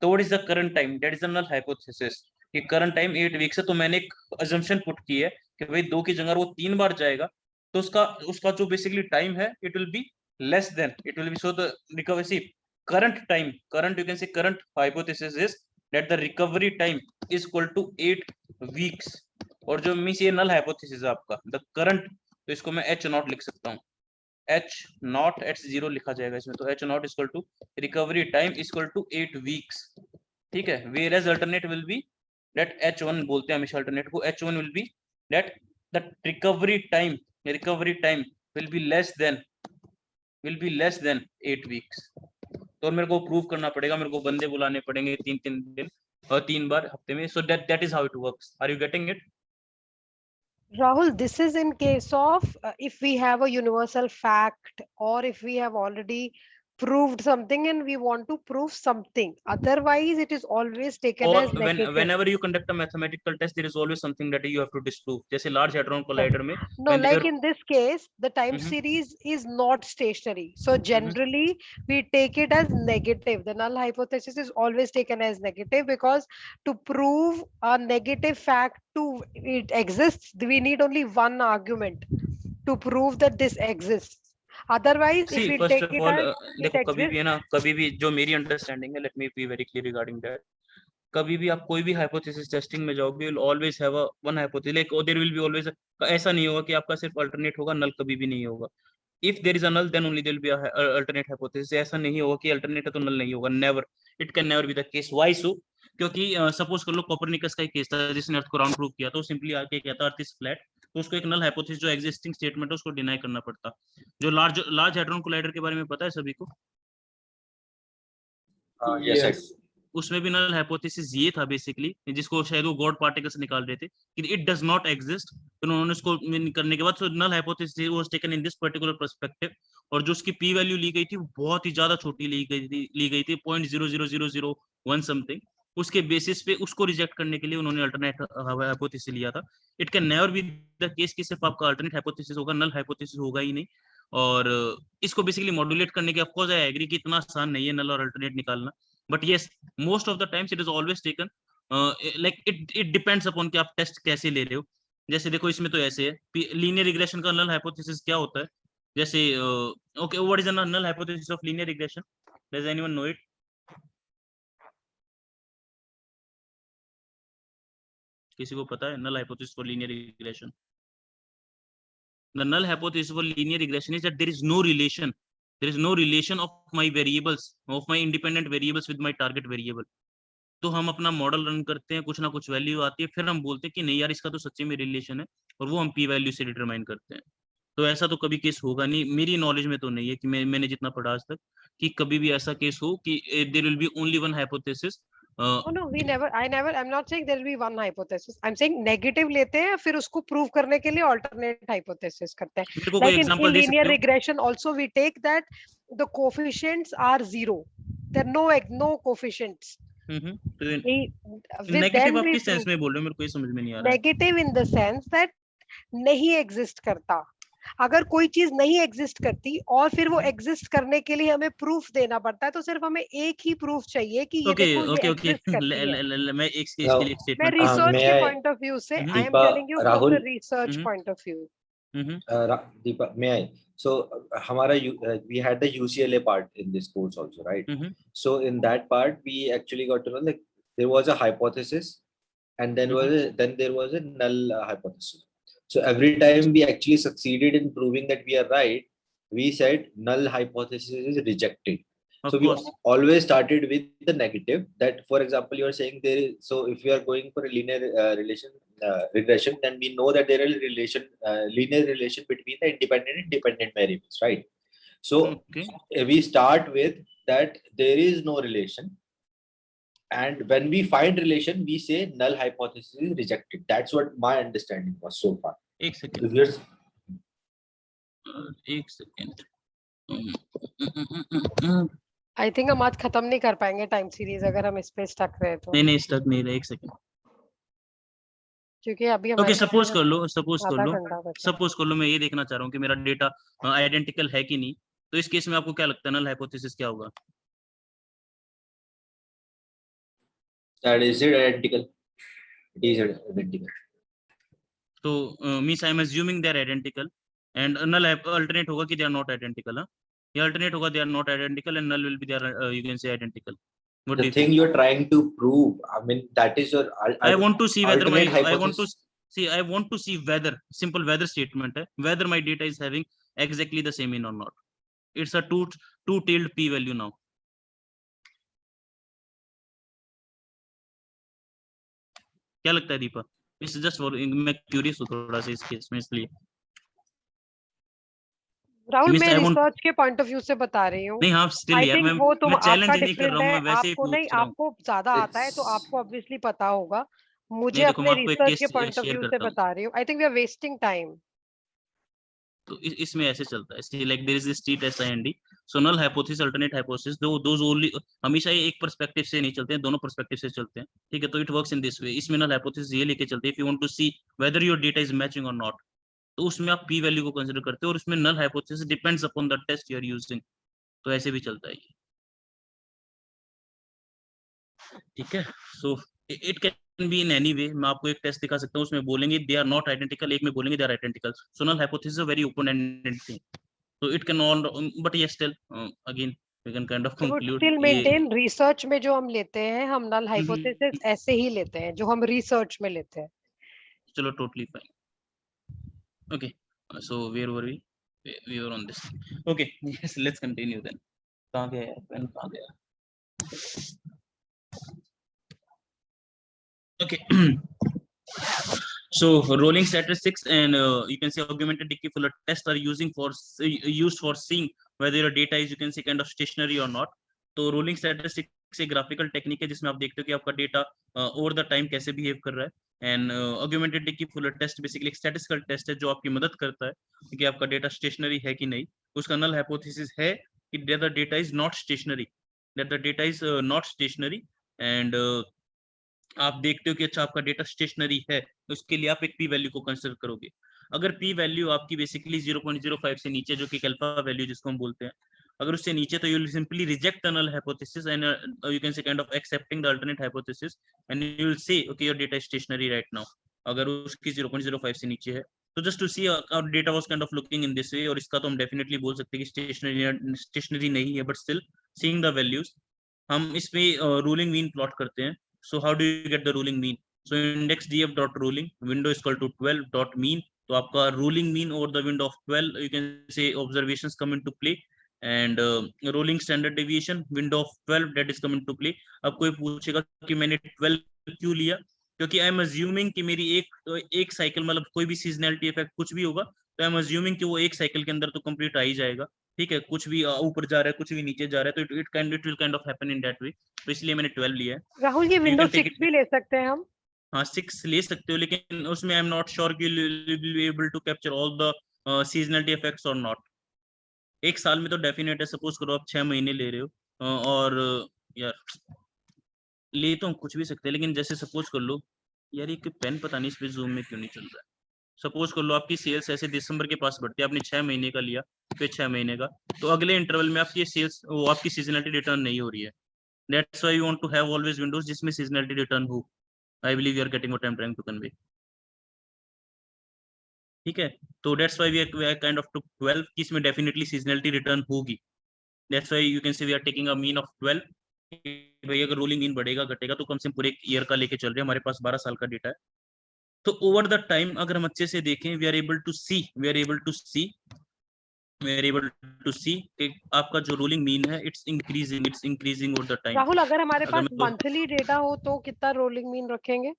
तो what is the current time? That is the null hypothesis कि करंट टाइम 8 वीक्स है। तो मैंने एक अजम्पशन पुट की है कि भाई 2 की जगह वो 3 बार जाएगा तो उसका जो बेसिकली टाइम है it will be less than, it will be so the recovery current time, current you can say current hypothesis is that the recovery time is equal to 8 weeks. और जो मींस ये नल हाइपोथेसिस है आपका द करंट, तो इसको मैं एच नॉट लिख सकता हूँ, एच नॉट एच जीरो लिखा जाएगा इसमें। तो H not equal to recovery time equal to 8 weeks. ठीक है, whereas alternate will be that H1 बोलते हैं हमेशा अल्टरनेट को, H1 will be that the recovery time will be less than 8 weeks. तो मेरे को प्रूव करना पड़ेगा, मेरे को बंदे बुलाने पड़ेंगे 3 दिन और 3 बार हफ्ते में। So that is how it works. Are you getting it? Rahul, this is in case of if we have a universal fact or if we have already proved something and we want to prove something. Otherwise, it is always taken Or as negative. whenever you conduct a mathematical test, there is always something that you have to disprove. जैसे large hadron collider में No, when they like were in this case, the time Mhm. series is not stationary. So generally, we take it as negative. The null hypothesis is always taken as negative because to prove a negative fact to it exists, we need only one argument to prove that this exists. Otherwise, if See, we first take of it all, as it देखो कभी भी है exists, ना, कभी भी जो मेरी अंडरस्टैंडिंग है, let me be very clear regarding that, कभी भी आप कोई भी हाइपोथेसिस टेस्टिंग में जाओगे, you will always have a one hypothesis, like there will be always, ऐसा नहीं होगा कि आपका सिर्फ अल्टरनेट होगा, नल कभी भी नहीं होगा। If there is a null then only there will be a alternate hypothesis. ऐसा नहीं होगा कि अल्टरनेट है तो नल नहीं होगा, never, it can never be the case. Why so? क्योंकि सपोज कर लो कोपरनिकस का एक केस था जिसने अर्थ को राउंड प्रूव किया, तो सिंपली आके कहता अर्थ इज फ्लैट, तो उसको एक नल हाइपोथेसिस जो एग्जिस्टिंग स्टेटमेंट है उसको डिनाई करना पड़ता। जो लार्ज हैड्रॉन कोलाइडर के बारे में पता है सभी को? Yes, I do. Yes. उसमें भी नल हाइपोथेसिस ये था बेसिकली, जिसको शायद वो गॉड पार्टिकल्स निकाल रहे थे कि इट डज नॉट एग्जिस्ट। तो उन्होंने उसको करने के बाद so null hypothesis was taken in this particular perspective, और जो उसकी पी वैल्यू ली गई थी वो बहुत ही ज्यादा छोटी ली गई थी 0.00001 समथिंग। उसके बेसिस पे उसको रिजेक्ट करने के लिए उन्होंने अल्टरनेट हाइपोथेसिस लिया था। It can never be the case कि सिर्फ आपका अल्टरनेट हाइपोथेसिस होगा, नल हाइपोथेसिस होगा ही नहीं। और इसको बेसिकली मॉड्यूलेट करने के, ऑफ कोर्स आई एग्री कि इतना आसान नहीं है नल और अल्टरनेट निकालना, but yes most of the times it is always taken like it depends upon कि आप टेस्ट कैसे ले रहे हो। जैसे देखो इसमें तो ऐसे है, लीनियर रिग्रेशन का नल हाइपोथेसिस क्या होता है? जैसे okay, what is the null hypothesis of linear regression? Does anyone know it? किसी को पता है null hypothesis for linear regression? The null hypothesis for linear regression is that there is no relation of my variables, of my independent variables with my target variable. तो हम अपना मॉडल रन करते हैं, कुछ ना कुछ वैल्यू आती है, फिर हम बोलते हैं कि नहीं यार इसका तो सच्ची में रिलेशन है, और वो हम पी वैल्यू से डिटरमाइन करते हैं। तो ऐसा तो कभी केस होगा नहीं, मेरी नॉलेज में तो नहीं है कि मैंने जितना पढ़ा आज तक, कि कभी भी ऐसा केस हो कि there will be only one hypothesis. oh no, I'm not saying there will be one hypothesis. I'm saying negative लेते हैं फिर उसको prove करने के लिए alternate hypothesis करते हैं. मेरे को कोई Like in example they linear सकते हो? regression also we take that the coefficients are zero. There are no coefficients. With negative then आप we किस सेंस prove में बोल रहे हो? मेरे को ये समझ में नहीं आ रहा है। negative in the sense that नहीं exist करता. अगर कोई चीज नहीं एग्जिस्ट करती और फिर वो एग्जिस्ट करने के लिए हमें प्रूफ देना पड़ता है, तो सिर्फ हमें एक ही प्रूफ चाहिए कि ये ओके देखो ये ओके ओके, एग्जिस्ट करती है. मैं एक इसके Now, लिए एक मैं स्टेटमेंट रिसर्च may के I, पॉइंट ऑफ व्यू से I am Deepa, telling you from the Rahul, research point of view. Deepa, may I? So, हमारा we had the UCLA part in this course also, right? So in that part, we actually got to know like there was a hypothesis, and then there was a null hypothesis. So every time we actually succeeded in proving that we are right, we said null hypothesis is rejected. Of So course. we always started with the negative. That, for example, you are saying there is. So if we are going for a linear regression, then we know that there is linear relation between the independent variables, right? So we start with that there is no relation. And when we find relation, we say null hypothesis is rejected. That's what my understanding was so far. एक सेकंड, एक सेकंड, आई थिंक हम आज खत्म नहीं कर पाएंगे टाइम सीरीज अगर हम इस पे स्टक रहे तो, नहीं स्टक नहीं रहे, एक सेकंड। क्योंकि अभी ओके हमारे सपोज पास कर लो, सपोज कर आधा लो, घंटा बचा है। सपोज कर लो मैं ये देखना चाह रहा हूँ कि मेरा डेटा आइडेंटिकल है कि नहीं, तो इस केस में आपको क्या लगता है नल हाइपोथेसिस क्या होगा? That is it identical? It is identical. तो means I am assuming they are identical and null alternate होगा कि दे आर नॉट आइडेंटिकल। या अल्टरनेट होगा they are not identical and null will be there, you can say identical. What do The you thing think? you're trying to prove, I mean, that is your I want to see whether my alternate I want to hypothesis. see I want to see whether simple whether statement है whether my data is having exactly the same in or not. It's a two-tailed p value now. क्या लगता है दीपा? इट्स जस्ट फॉर, मैं क्यूरियस हूँ थोड़ा सा इस केस में, इसलिए राहुल मींस मैं आई वांट। रिसर्च के पॉइंट ऑफ व्यू से बता रही हूँ। नहीं हाँ स्टिल आई यार, थिंक मैं वो तुम मैं चैलेंज आपका नहीं कर डिफरेंट रहा हूँ, है, मैं वैसे ही आपको नहीं, पूछ रहा हूँ। आपको ज्यादा आता है तो It's आपको ऑब्वियसली पता होगा। मुझे नहीं देखो मैं अपने आपको एक रिसर्च के case point of share view से करता हूँ। बता रही हूँ। I think we are wasting time. तो इसमें ऐसे चलता है, like there is state S I N D, so null hypothesis alternate hypothesis, those only, हमेशा ये एक पर्सपेक्टिव से नहीं चलते हैं, दोनों पर्सपेक्टिव से चलते हैं। ठीक है, तो it works in this way. इसमें नल हाइपोथेसिस ये लेके चलते हैं, if you want to see whether your data is matching और नॉट, तो उसमें आप पी वैल्यू को कंसीडर करते हो, और उसमें null hypothesis depends upon the test you are using. तो ऐसे भी चलता है ये, ठीक है। So it can be in any way. मैं आपको एक टेस्ट दिखा सकता हूँ, उसमें बोलेंगे दे आर नॉट आइडेंटिकल, एक में बोलेंगे they are identical. So null hypothesis very open ended thing, so it can all, but yes still, again we can kind of I would conclude still ये। मेंटेन रिसर्च में जो हम लेते हैं हम नल हम्म, हाइपोथेसिस ऐसे ही लेते हैं जो हम रिसर्च में लेते हैं। चलो totally fine, okay, so where were we were on this, okay, yes let's continue then। कहाँ गया यार पेन, कहाँ गया? Okay, so rolling statistics and you can say augmented decay Fuller test are used for seeing whether your data is, you can say, kind of stationary or not। तो रोलिंग स्टैटिस्टिक्स एक ग्राफिकल टेक्निक है जिसमें आप देखते हो कि आपका डेटा ओवर द टाइम कैसे बिहेव कर रहा है। And augmented Dickey Fuller test basically एक स्टैटिस्टिकल टेस्ट है जो आपकी मदद करता है कि आपका डेटा स्टेशनरी है कि नहीं। उसका नल हाइपोथेसिस है कि the data is not stationery, that the data is not stationary. And आप देखते हो कि अच्छा आपका डेटा स्टेशनरी है, तो उसके लिए आप एक पी वैल्यू को कंसीडर करोगे। अगर पी वैल्यू आपकी बेसिकली 0.05 से नीचे, जो कि अल्फा वैल्यू जिसको हम बोलते हैं, अगर उससे नीचे, तो you will simply reject the null hypothesis and you can say kind of accepting the alternate hypothesis and you will say okay your data is stationary right now. अगर उसकी 0.05 से नीचे है, तो just to see our data was kind of looking in this way, और इसका तो हम डेफिनेटली बोल सकते हैं कि स्टेशनरी नहीं है, but still seeing the values हम इसमें रूलिंग मीन प्लॉट करते हैं। So how do you get the ruling mean? So index df dot ruling window is equal to 12 dot mean, तो आपका ruling mean over the window of 12, you can say observations come into play, and rolling standard deviation window of 12 that is come into play। अब कोई पूछेगा कि मैंने 12 क्यों लिया, क्योंकि आई एम अज्यूमिंग कि मेरी एक साइकिल, मतलब कोई भी सीजनैलिटी इफेक्ट कुछ भी होगा, तो आई एम अज्यूमिंग कि वो एक साइकिल के अंदर तो कंप्लीट आ ही जाएगा। ठीक है, कुछ भी ऊपर जा रहा है, कुछ भी नीचे जा रहा है, तो it will kind of happen in that way. तो इसलिए मैंने 12 लिया है। राहुल ये You window can take 6 it, भी ले सकते हैं हम। हाँ 6 ले सकते हो, लेकिन उसमें आई एम नॉट श्योर कि will be able to capture all the seasonality effects और नॉट। एक साल में तो डेफिनेट है, सपोज करो आप 6 महीने ले रहे हो, और यार ले तो हम कुछ भी सकते हैं, लेकिन जैसे सपोज कर लो यार, ये पेन पता नहीं इस पे जूम में क्यों नहीं चल रहा है। सपोज कर लो आपकी सेल्स ऐसे दिसंबर के पास बढ़ती है, आपने 6 महीने का लिया, फिर 6 महीने का, तो अगले इंटरवल में आपकी सेल्स, वो आपकी सीजनलिटी रिटर्न नहीं हो रही है। That's why you want to have always windows जिसमें सीजनलिटी रिटर्न हो। I believe you are getting what I am trying to convey. ठीक है, तो that's why we are kind of to 12 कि इसमें डेफिनेटली सीजनलिटी रिटर्न होगी। That's why you can say we are taking a mean of 12। भाई अगर रोलिंग मीन बढ़ेगा घटेगा तो कम से कम पूरे एक ईयर का लेके चल रहे हैं, हमारे पास 12 साल का डेटा है। तो ओवर द टाइम अगर हम अच्छे से देखें, वी आर एबल टू सी कि आपका जो रोलिंग मीन है it's increasing over the time. Rahul अगर हमारे अगर पास मैं मंथली डेटा हो तो कितना रोलिंग मीन रखेंगे?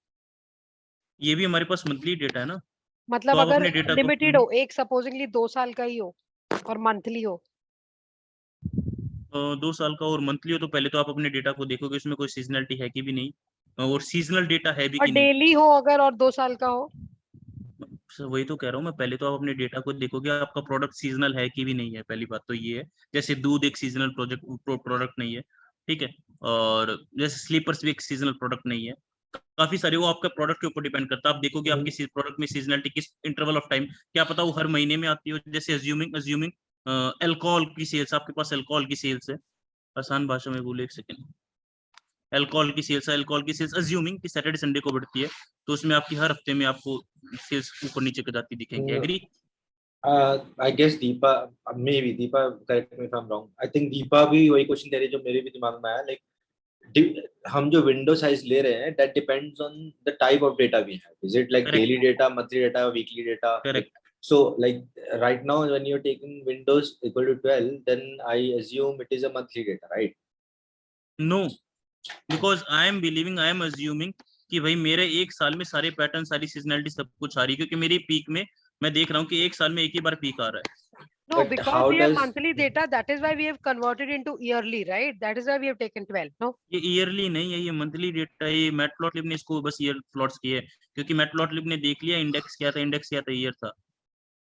ये भी हमारे पास मंथली डेटा है ना, तो मतलब आप अगर अपने डेटा को लिमिटेड हो, एक सपोजिंगली 2 साल का ही हो और मंथली हो। 2 साल का और मंथली हो, तो पहले तो आप अपने डेटा को देखोगे उसमें कोई सीजनलिटी है कि भी नहीं, और सीजनल डेटा है भी और कि नहीं। डेली हो अगर और 2 साल का हो। वही तो कह रहा हूँ मैं, पहले तो आप अपने डेटा को देखोगे आपका प्रोडक्ट सीजनल है कि भी नहीं है, पहली बात तो ये है। जैसे दूध एक सीजनल प्रोडक्ट नहीं है, ठीक है, और जैसे स्लीपर्स भी एक सीजनल प्रोडक्ट नहीं है। काफी सारे, वो आपका प्रोडक्ट के ऊपर डिपेंड करता है। आप देखोगे आपके प्रोडक्ट में सीजनलिटी किस इंटरवल ऑफ टाइम, क्या पता वो हर महीने में आती हो। जैसे अज्यूमिंग अल्कोहल की सेल्स, आपके पास अल्कोहल की सेल्स है, आसान भाषा में बोले, एक सेकेंड, अल्कोहल की सेल्स अज्यूमिंग कि सैटरडे संडे को बढ़ती है, तो उसमें आपकी हर हफ्ते में आपको सेल्स ऊपर नीचे कर जाती दिखेंगी। Agree? I guess Deepa, maybe Deepa, correct me if I'm wrong. I think Deepa भी वही क्वेश्चन दे रही है जो मेरे भी दिमाग में आया, like हम जो विंडो साइज ले रहे हैं, that depends on the type of data we have. Is it like Correct. daily data, monthly data, weekly data? Correct. So like right now when you're taking Windows equal to 12, then I assume it is a monthly data, right? No, because I am assuming कि भाई मेरे एक साल में सारे पैटर्न, सारी सीजनलिटी सब कुछ आ रही है, क्योंकि मेरी पीक में मैं देख रहा हूँ कि एक साल में एक ही बार पीक आ रहा है। No, But because how we have does- monthly data, that is why we have converted into yearly, right? That is why we have taken 12. No, ये ईयरली नहीं है, ये मंथली डेटा है। ये मैटप्लॉटलिब ने इसको बस ईयर प्लॉट्स किए, क्योंकि मैटप्लॉटलिब ने देख लिया इंडेक्स क्या था, ईयर था।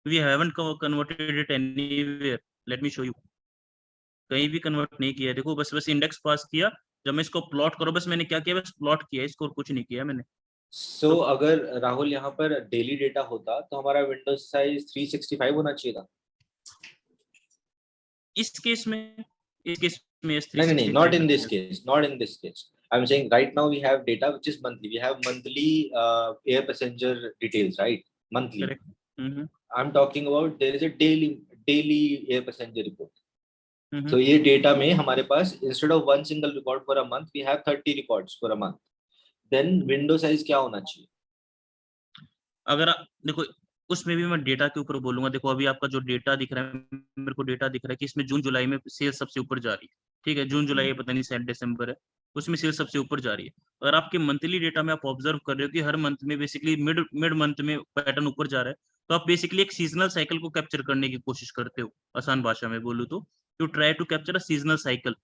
We haven't converted it anywhere, let me show you. कहीं भी कन्वर्ट नहीं किया, देखो बस इंडेक्स पास किया। जब मैं इसको प्लॉट करो, बस मैंने क्या किया, बस प्लॉट किया इसको, और कुछ नहीं किया मैंने। So अगर राहुल यहाँ पर डेली डेटा होता तो हमारा विंडोज साइज 365 होना चाहिए था। इस केस में नहीं, not in this case, not in this case. I'm saying right now we have data which is monthly. We have monthly air passenger details, right? Monthly. Correct. Mm-hmm. I'm talking about there is a daily air passenger report. Mm-hmm. So ये data में हमारे पास instead of one single record for a month, we have 30 records for a month. Then window size क्या होना चाहिए? अगर देखो, उसमें भी मैं डेटा के ऊपर बोलूंगा। देखो अभी आपका जो डेटा दिख रहा है, मेरे को डेटा दिख रहा है कि इसमें जून जुलाई में सेल्स सबसे ऊपर जा रही है, ठीक है। जून जुलाई पता नहीं शायद दिसंबर है, उसमें सेल्स सबसे ऊपर जा रही है। अगर आपके मंथली डेटा में आप ऑब्जर्व कर रहे हो कि हर मंथ में बेसिकली मिड मंथ में पैटर्न ऊपर जा रहा है, तो आप बेसिकली एक सीजनल साइकिल को कैप्चर करने की कोशिश करते हो। आसान भाषा में बोलूँ तो you try to capture a seasonal cycle,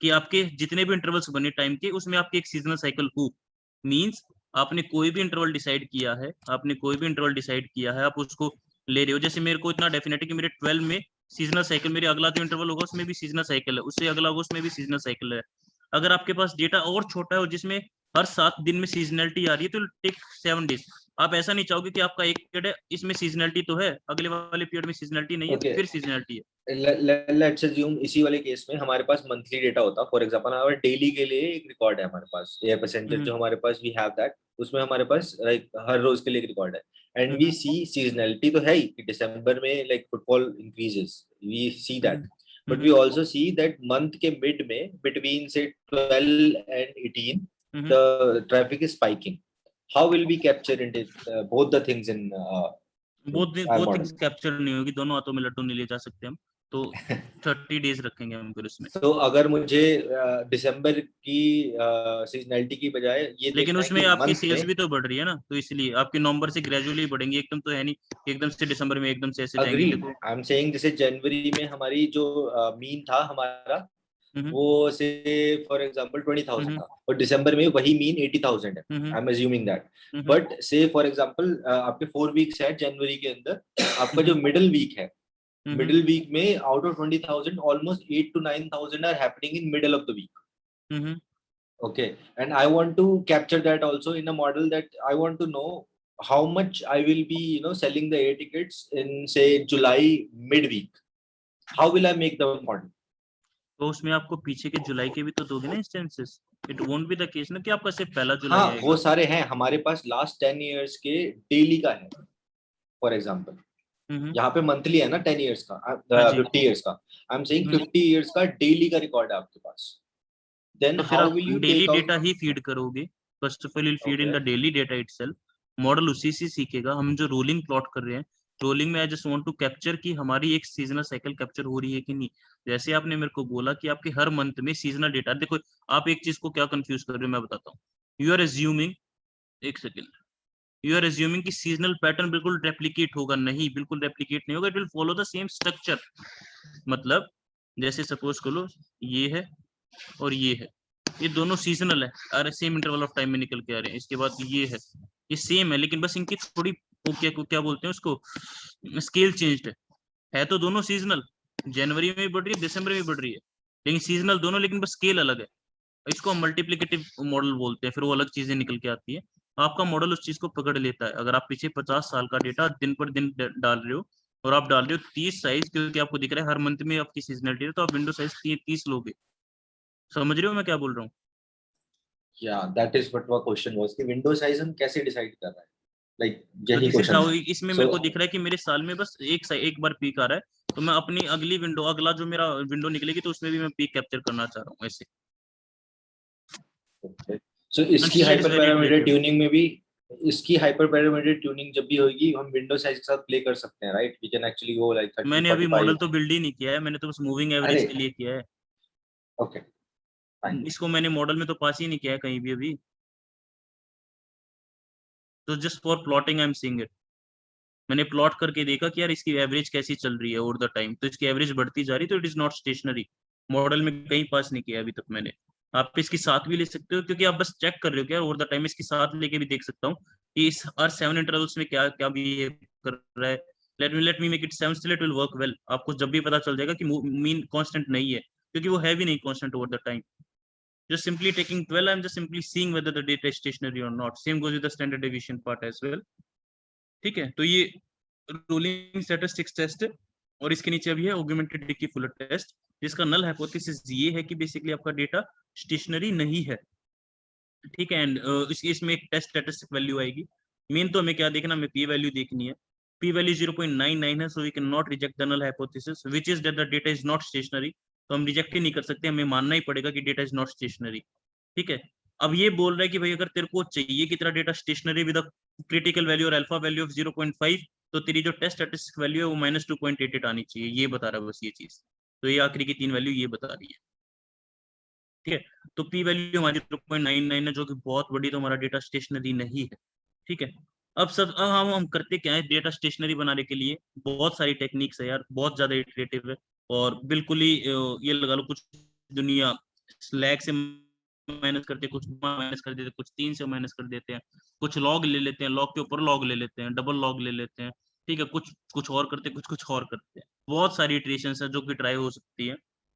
कि आपके जितने भी इंटरवल्स बने टाइम के, उसमें आपकी एक सीजनल साइकिल हो। मींस आपने कोई भी इंटरवल डिसाइड किया है, आप उसको ले रहे हो। जैसे मेरे को इतना डेफिनेट है कि मेरे 12 में सीजनल साइकिल, मेरे अगला जो इंटरवल होगा उसमें भी सीजनल साइकिल है, उससे अगला होगा उसमें भी सीजनल साइकिल है। अगर आपके पास डेटा और छोटा है जिसमें हर 7 दिन में सीजनलिटी आ रही है, तो टेक 7 डेज। आप ऐसा नहीं चाहोगे कि आपका एक पीरियड है, इसमें सीजनलिटी तो है, अगले वाले पीरियड में सीजनलिटी नहीं है, Okay. फिर सीजनलिटी है। Let's assume इसी वाले केस में हमारे पास मंथली डेटा होता। फॉर एग्जांपल हमारे डेली के लिए एक रिकॉर्ड है हमारे पास, एयर पैसेंजर जो हमारे पास वी हैव दैट, उसमें हमारे पास लाइक हर रोज के लिए एक रिकॉर्ड है। एंड वी सी सीजनलिटी तो है ही कि दिसंबर में like footfall increases, we see that, but we also see that month के मिड में बिटवीन से 12 and 18 the traffic is spiking. How will we capture both the things in बहुत थिंग्स कैप्चर नहीं होगी, दोनों हाथों में लड्डू नहीं ले जा सकते हम, तो 30 डेज रखेंगे हम फिर इसमें। तो अगर मुझे दिसंबर की सीजनलिटी की बजाय ये, लेकिन उसमें आपकी सेल्स भी तो बढ़ रही है ना, तो इसलिए आपके नंबर से ग्रेजुअली बढ़ेंगे, एकदम तो है नहीं एकदम से दिसंबर में एकदम से ऐसे जाएंगे। देखो आई एम सेइंग जैसे जनवरी में हमारी जो मीन था हमारा, वो से फॉर एग्जांपल 20,000 था, और दिसंबर में वही मीन 80,000 है। I am assuming that, but say for example आपके 4 वीक्स है जनवरी के अंदर, आपका जो मिडिल वीक है, मिडिल वीक में out of 20,000 almost 8 to 9,000 are happening in middle of the week. Okay, and I want to capture that also in a model, that I want to know how much I will be, selling the air tickets in say July midweek. How will I make the model? तो उसमें आपको पीछे के जुलाई के भी तो दोगे ना instances. It won't be the case ना कि आपका सिर्फ पहला जुलाई हाँ, आएगा। वो सारे हैं हमारे पास, लास्ट 10 years के डेली का है फॉर एग्जांपल। यहाँ पे मंथली है ना 10 years का, 50 years का। आई एम सेइंग 50 years का डेली का रिकॉर्ड है आपके पास। Then तो फिर how आप will you daily take out? Data ही फीड करोगे। First of all you feed in the daily data itself, model उसी से सीखेगा। हम जो रोलिंग प्लॉट कर रहे हैं, रोलिंग में I just want to capture कि हमारी एक सीजनल साइकिल कैप्चर हो रही है कि नहीं। जैसे आपने मेरे को बोला कि आपके हर मंथ में सीजनल डेटा, देखो आप एक चीज को क्या कंफ्यूज कर रहे हो मैं बताता हूँ। यू आर एज्यूमिंग, एक सेकेंड, यू आर एज्यूमिंग कि सीजनल पैटर्न बिल्कुल रेप्लिकेट होगा, नहीं बिल्कुल रेप्लिकेट नहीं होगा, it will follow the same structure. मतलब जैसे सपोज करो ये है और ये है, ये दोनों सीजनल है, अरे सेम इंटरवल ऑफ टाइम में निकल के आ रहे हैं। इसके बाद ये है, ये सेम है, लेकिन बस इनकी थोड़ी वो क्या बोलते हैं उसको, स्केल चेंज्ड है तो दोनों सीजनल, जनवरी में भी बढ़ रही है, दिसंबर में भी बढ़ रही है, लेकिन सीजनल दोनों, लेकिन बस स्केल अलग है। इसको हम मल्टीप्लिकेटिव मॉडल बोलते हैं, फिर वो अलग चीजें निकल के आती है। आपका मॉडल उस चीज को पकड़ लेता है। अगर आप पीछे 50 साल का डेटा दिन पर दिन डाल रहे हो और आप डाल रहे हो 30 साइज, क्योंकि आपको दिख रहा है हर मंथ में आपकी सीजनलिटी है, तो आप विंडो साइज 30 लोगे। समझ रहे हो मैं क्या बोल रहा हूँ? या that is what question was कि विंडो साइज हम कैसे डिसाइड कर रहे हैं, लाइक तो यही जैसे क्वेश्चन है। इसमें सो मेरे को दिख रहा है कि मेरे साल में बस एक बार पीक आ रहा है, तो मैं अपनी अगली विंडो, अगला जो मेरा विंडो निकलेगी तो उसमें भी मैं पीक कैप्चर करना चाह रहा हूँ ऐसे। सो And इसकी still it is hyper very parameter iterative. Tuning में भी, इसकी हाइपर पैरामीटर ट्यूनिंग जब भी होगी हम विंडो साइज के साथ प्ले कर सकते हैं, right? We can actually go like 30 मैंने अभी 45। मॉडल तो बिल्ड ही नहीं किया है, मैंने तो बस मूविंग अरे एवरेज के लिए किया है। Okay fine. इसको मैंने मॉडल में तो पास ही नहीं किया है कहीं भी अभी, तो just for plotting I am seeing it. मैंने प्लॉट करके देखा कि यार इसकी एवरेज कैसी चल रही है ओवर द टाइम, तो इसकी एवरेज बढ़ती जा रही, तो it is not stationery. Model में कहीं पास नहीं किया अभी तक मैंने। आप इसकी साथ भी ले सकते हो, क्योंकि आप बस चेक कर रहे हो क्या ओवर द टाइम। इसकी साथ लेके भी देख सकता हूँ कि इस हर 7 इंटरवल्स में क्या क्या बिहेव कर रहा है। Let me make it 7, still it will work well. आपको जब भी पता चल जाएगा कि मीन कांस्टेंट नहीं है, क्योंकि वो है भी नहीं constant over the time. Just simply taking 12, I'm just simply seeing whether the data is stationary or not. Same goes with the standard deviation part as well. ठीक है, तो ये रोलिंग स्टैटिस्टिक्स टेस्ट है, और इसके नीचे अभी है ऑगमेंटेड डिकी फुलर टेस्ट, जिसका नल हाइपोथेसिस ये है कि बेसिकली आपका डेटा स्टेशनरी नहीं है। ठीक है, एंड इसमें एक टेस्ट स्टैटिस्टिक वैल्यू आएगी। मेन तो हमें क्या देखना, हमें पी वैल्यू देखनी है। पी वैल्यू 0.99 है, so we can not reject the null hypothesis which is that the data is not stationary. तो हम रिजेक्ट ही नहीं कर सकते, हमें मानना ही पड़ेगा कि डेटा इज नॉट स्टेशनरी। ठीक है, अब ये बोल रहा है कि भाई अगर तेरे को चाहिए कि तेरा data stationary with critical value और अल्फा वैल्यू ऑफ 0.5, तो तेरी जो टेस्ट स्टैटिस्टिक वैल्यू है वो -2.88 आनी चाहिए। ये बता रहा है बस ये चीज, तो ये आखिरी की 3 वैल्यू ये बता रही है। ठीक है, तो पी वैल्यू हमारी 0.99 है, जो कि बहुत बड़ी, तो हमारा डेटा स्टेशनरी नहीं है। ठीक है, अब हम करते क्या है डेटा स्टेशनरी बनाने के लिए। बहुत सारी टेक्निक्स है यार, बहुत ज्यादा इटरेटिव है, और बिल्कुल ही ये लगा लो कुछ दुनिया स्लैग से माइनस करते, कुछ माइनस कर देते, कुछ 3 से माइनस कर देते हैं, कुछ लॉग ले लेते हैं, लॉग के ऊपर लॉग ले लेते हैं, डबल लॉग ले लेते हैं। ठीक है, कुछ कुछ और करते हैं, कुछ और करते हैं। बहुत सारी इटरेशंस है जो कि ट्राई हो सकती है।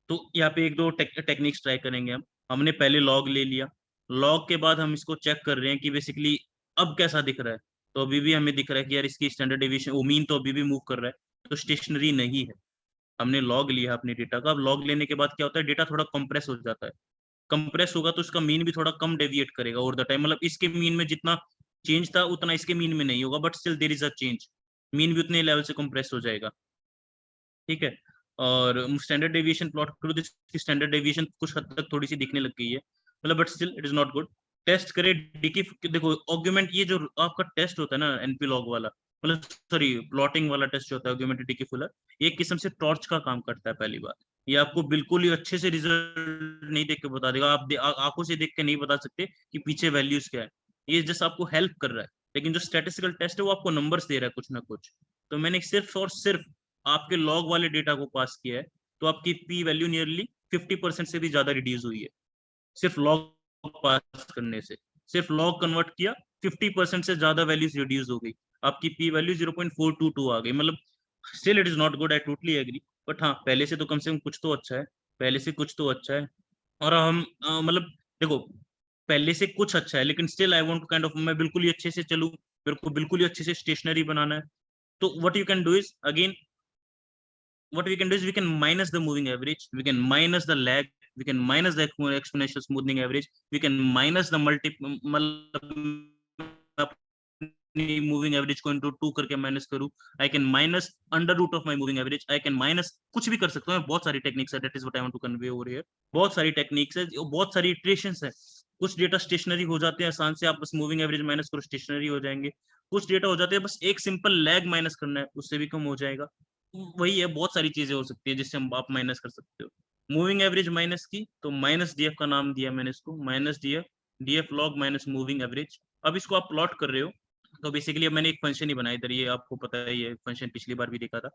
तो यहाँ पे एक दो टेक्निक्स ट्राई करेंगे हम। हमने पहले लॉग ले लिया, लॉग के बाद हम इसको चेक कर रहे हैं कि बेसिकली अब कैसा दिख रहा है। तो अभी भी हमें दिख रहा है कि यार इसकी स्टैंडर्ड डेविएशन मीन तो अभी भी मूव कर रहा है, तो स्टेशनरी नहीं है। हमने लॉग लिया अपने डेटा का। अब लॉग लेने के बाद क्या होता है, डेटा थोड़ा कंप्रेस हो जाता है। कंप्रेस होगा तो इसका मीन भी थोड़ा कम डेविएट करेगा ओवर द टाइम, मतलब इसके मीन में जितना चेंज था उतना इसके मीन में नहीं होगा, but still there is a change. Mean भी उतने लेवल से कंप्रेस हो जाएगा। ठीक है, और स्टैंडर्ड डेविएशन प्लॉट करो तो इसकी स्टैंडर्ड डेविएशन कुछ हद तक थोड़ी सी दिखने लग गई है, मतलब but still it is not good. Test करें डिकी, देखो ऑगमेंट, ये जो आपका टेस्ट होता है ना एनपी लॉग वाला, मतलब सॉरी प्लॉटिंग वाला टेस्ट जो होता है ऑगमेंटेड डिकी फुलर, ये एक किस्म से टॉर्च का काम करता है। पहली बात, ये आपको बिल्कुल ही अच्छे से रिजल्ट नहीं देख के बता देगा। आप आंखों से देख के नहीं बता सकते कि पीछे वैल्यूज क्या है। ये जस्ट आपको हेल्प कर रहा है, लेकिन जो स्टैटिस्टिकल टेस्ट है वो आपको नंबर्स दे रहा है कुछ ना कुछ। तो मैंने सिर्फ और सिर्फ आपके लॉग वाले डेटा को पास किया है, तो आपकी पी वैल्यू नियरली 50% से भी ज्यादा रिड्यूस हुई है, सिर्फ लॉग पास करने से। सिर्फ लॉग कन्वर्ट किया, 50% से ज्यादा वैल्यूज रिड्यूस हो गई, आपकी पी वैल्यू 0.422 आ गई। मतलब still it is not good, I totally agree, but हाँ पहले से तो कम से कम कुछ तो अच्छा है, पहले से कुछ तो अच्छा है। और हम मतलब देखो, पहले से कुछ अच्छा है, लेकिन still I want to kind of, मैं बिल्कुल ही अच्छे से चलूं, मेरे को बिल्कुल ही अच्छे से स्टेशनरी बनाना है। तो what you can do is again, what we can do is we can minus the moving average, we can minus the lag, we can minus the exponential smoothing average, we can minus the moving average को इनटू 2 करके माइनस करूं, I can minus under root of my moving average, I can minus कुछ भी कर सकता हूं। बहुत सारी टेक्निक्स है, that is what I want to convey over here. बहुत सारी टेक्निक्स है, बहुत सारी इटरेशंस है। कुछ डेटा स्टेशनरी हो जाते हैं आसान से, आप बस मूविंग एवरेज माइनस करो स्टेशनरी हो जाएंगे। कुछ डेटा हो जाते हैं बस एक सिंपल लैग माइनस करना है, उससे भी कम हो जाएगा। वही है, बहुत सारी चीजें हो सकती है जिससे हम आप माइनस कर सकते हो। मूविंग एवरेज माइनस की तो माइनस डीएफ का नाम दिया मैंने इसको, minus DF, DF log minus moving average. अब इसको आप प्लॉट कर रहे हो, तो बेसिकली अब मैंने एक फंक्शन ही बनाया इधर, ये आपको पता है, ये फंक्शन पिछली बार भी देखा था।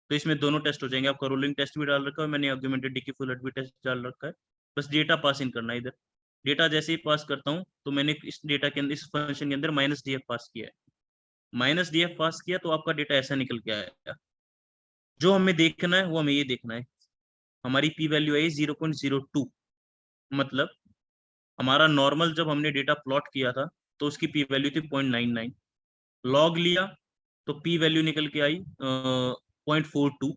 तो इसमें दोनों टेस्ट हो जाएंगे, आपका रोलिंग टेस्ट भी डाल रखा है, मैंने आर्गुमेंटेड डिकी फुलर भी टेस्ट डाल रखा है। बस डेटा पास इन करना है इधर। डेटा जैसे ही पास करता हूँ तो मैंने इस डेटा के अंदर, इस फंक्शन के अंदर माइनस डीएफ पास किया है। माइनस DF पास किया तो आपका डेटा ऐसा निकल के आएगा। जो हमें देखना है वो हमें ये देखना है, हमारी पी वैल्यू आई 0.02, मतलब हमारा नॉर्मल जब हमने डेटा प्लॉट किया था तो उसकी पी वैल्यू थी 0.99, लॉग लिया तो पी वैल्यू निकल के आई 0.42,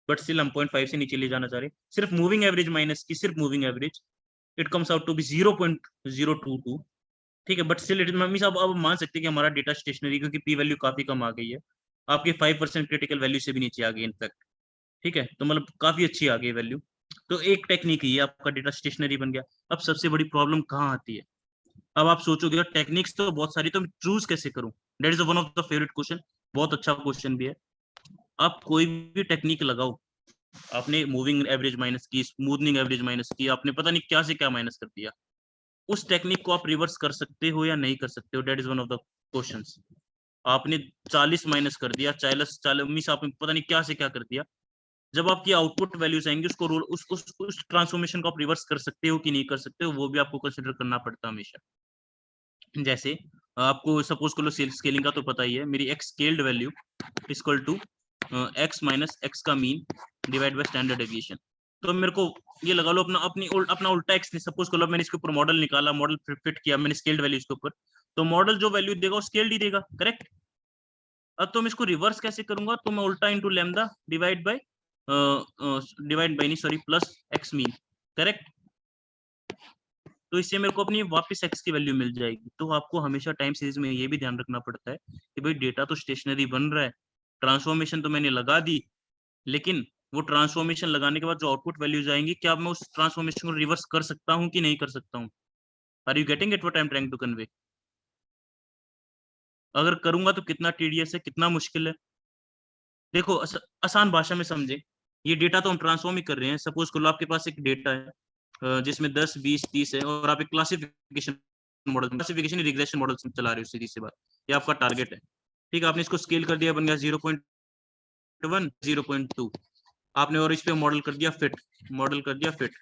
बट स्टिल हम 0.5 से नीचे ले जाना चाह रहे हैं। सिर्फ मूविंग एवरेज माइनस की, सिर्फ moving average, it comes out to be 0.022, ठीक है। बट स्टिल इट मींस अब मान सकते हैं कि हमारा डेटा स्टेशनरी, क्योंकि पी वैल्यू काफी कम आ गई है, आपके 5% क्रिटिकल वैल्यू से भी नीचे आ गई इनफैक्ट, ठीक है। तो मतलब काफी अच्छी आ गई वैल्यू। तो एक टेक्निक ही है, आपका डेटा स्टेशनरी बन गया। अब सबसे बड़ी प्रॉब्लम कहाँ आती है? अब आप सोचोगे टेक्निक्स तो बहुत सारी, तो मैं चूज कैसे करूं? That is one of the favourite question, बहुत अच्छा क्वेश्चन भी है। आप कोई भी टेक्निक लगाओ, आपने मूविंग एवरेज माइनस की, स्मूथनिंग एवरेज माइनस की, आपने पता नहीं क्या से क्या माइनस कर दिया, उस टेक्निक को आप रिवर्स कर सकते हो या नहीं कर सकते हो? That is one of the questions. आपने 40 माइनस कर दिया, 40 आपने पता नहीं क्या से क्या कर दिया, जब आपकी आउटपुट वैल्यूज आएंगी उसको उस ट्रांसफॉर्मेशन को आप रिवर्स कर सकते हो कि नहीं कर सकते हो, वो भी आपको कंसिडर करना पड़ता है हमेशा। जैसे आपको सपोज कर लो स्केलिंग का तो पता ही है, मेरी X scaled value equal to X minus X का mean divide by standard deviation. तो मेरे को ये लगा लो अपना उल्टा एक्स नहीं, सपोज कर लो मैंने इसके ऊपर मॉडल निकाला, मॉडल फिट किया मैंने स्केल्ड वैल्यू इसके ऊपर, तो मॉडल जो वैल्यू देगा वो स्केल्ड ही देगा, करेक्ट। अब तो मैं इसको रिवर्स कैसे करूंगा? तो मैं उल्टा इंटू लैम्डा डिवाइड बाय नहीं sorry plus x mean, correct. तो इससे मेरे को अपनी वापस एक्स की वैल्यू मिल जाएगी। तो आपको हमेशा टाइम सीरीज में ये भी ध्यान रखना पड़ता है कि भाई डेटा तो स्टेशनरी बन रहा है, ट्रांसफॉर्मेशन तो मैंने लगा दी, लेकिन वो ट्रांसफॉर्मेशन लगाने के बाद जो आउटपुट वैल्यूज आएंगी, क्या मैं उस ट्रांसफॉर्मेशन को रिवर्स कर सकता हूँ कि नहीं कर सकता हूँ? Are you getting it what I am trying to convey? अगर करूंगा तो कितना टीडीएस है, कितना मुश्किल है। देखो आसान भाषा में समझे, ये डेटा तो हम ट्रांसफॉर्म ही कर रहे हैं। सपोज कर लो आपके पास एक डेटा है जिसमें 10 20 30 है, और आप एक क्लासिफिकेशन क्लासिफिकेशन रिग्रेशन मॉडल चला रहे हो, सीधी सी बात, ये आपका टारगेट है, ठीक है। आपने इसको स्केल कर दिया, बन गया 0.1 0.2, आपने और इस पे मॉडल कर दिया फिट।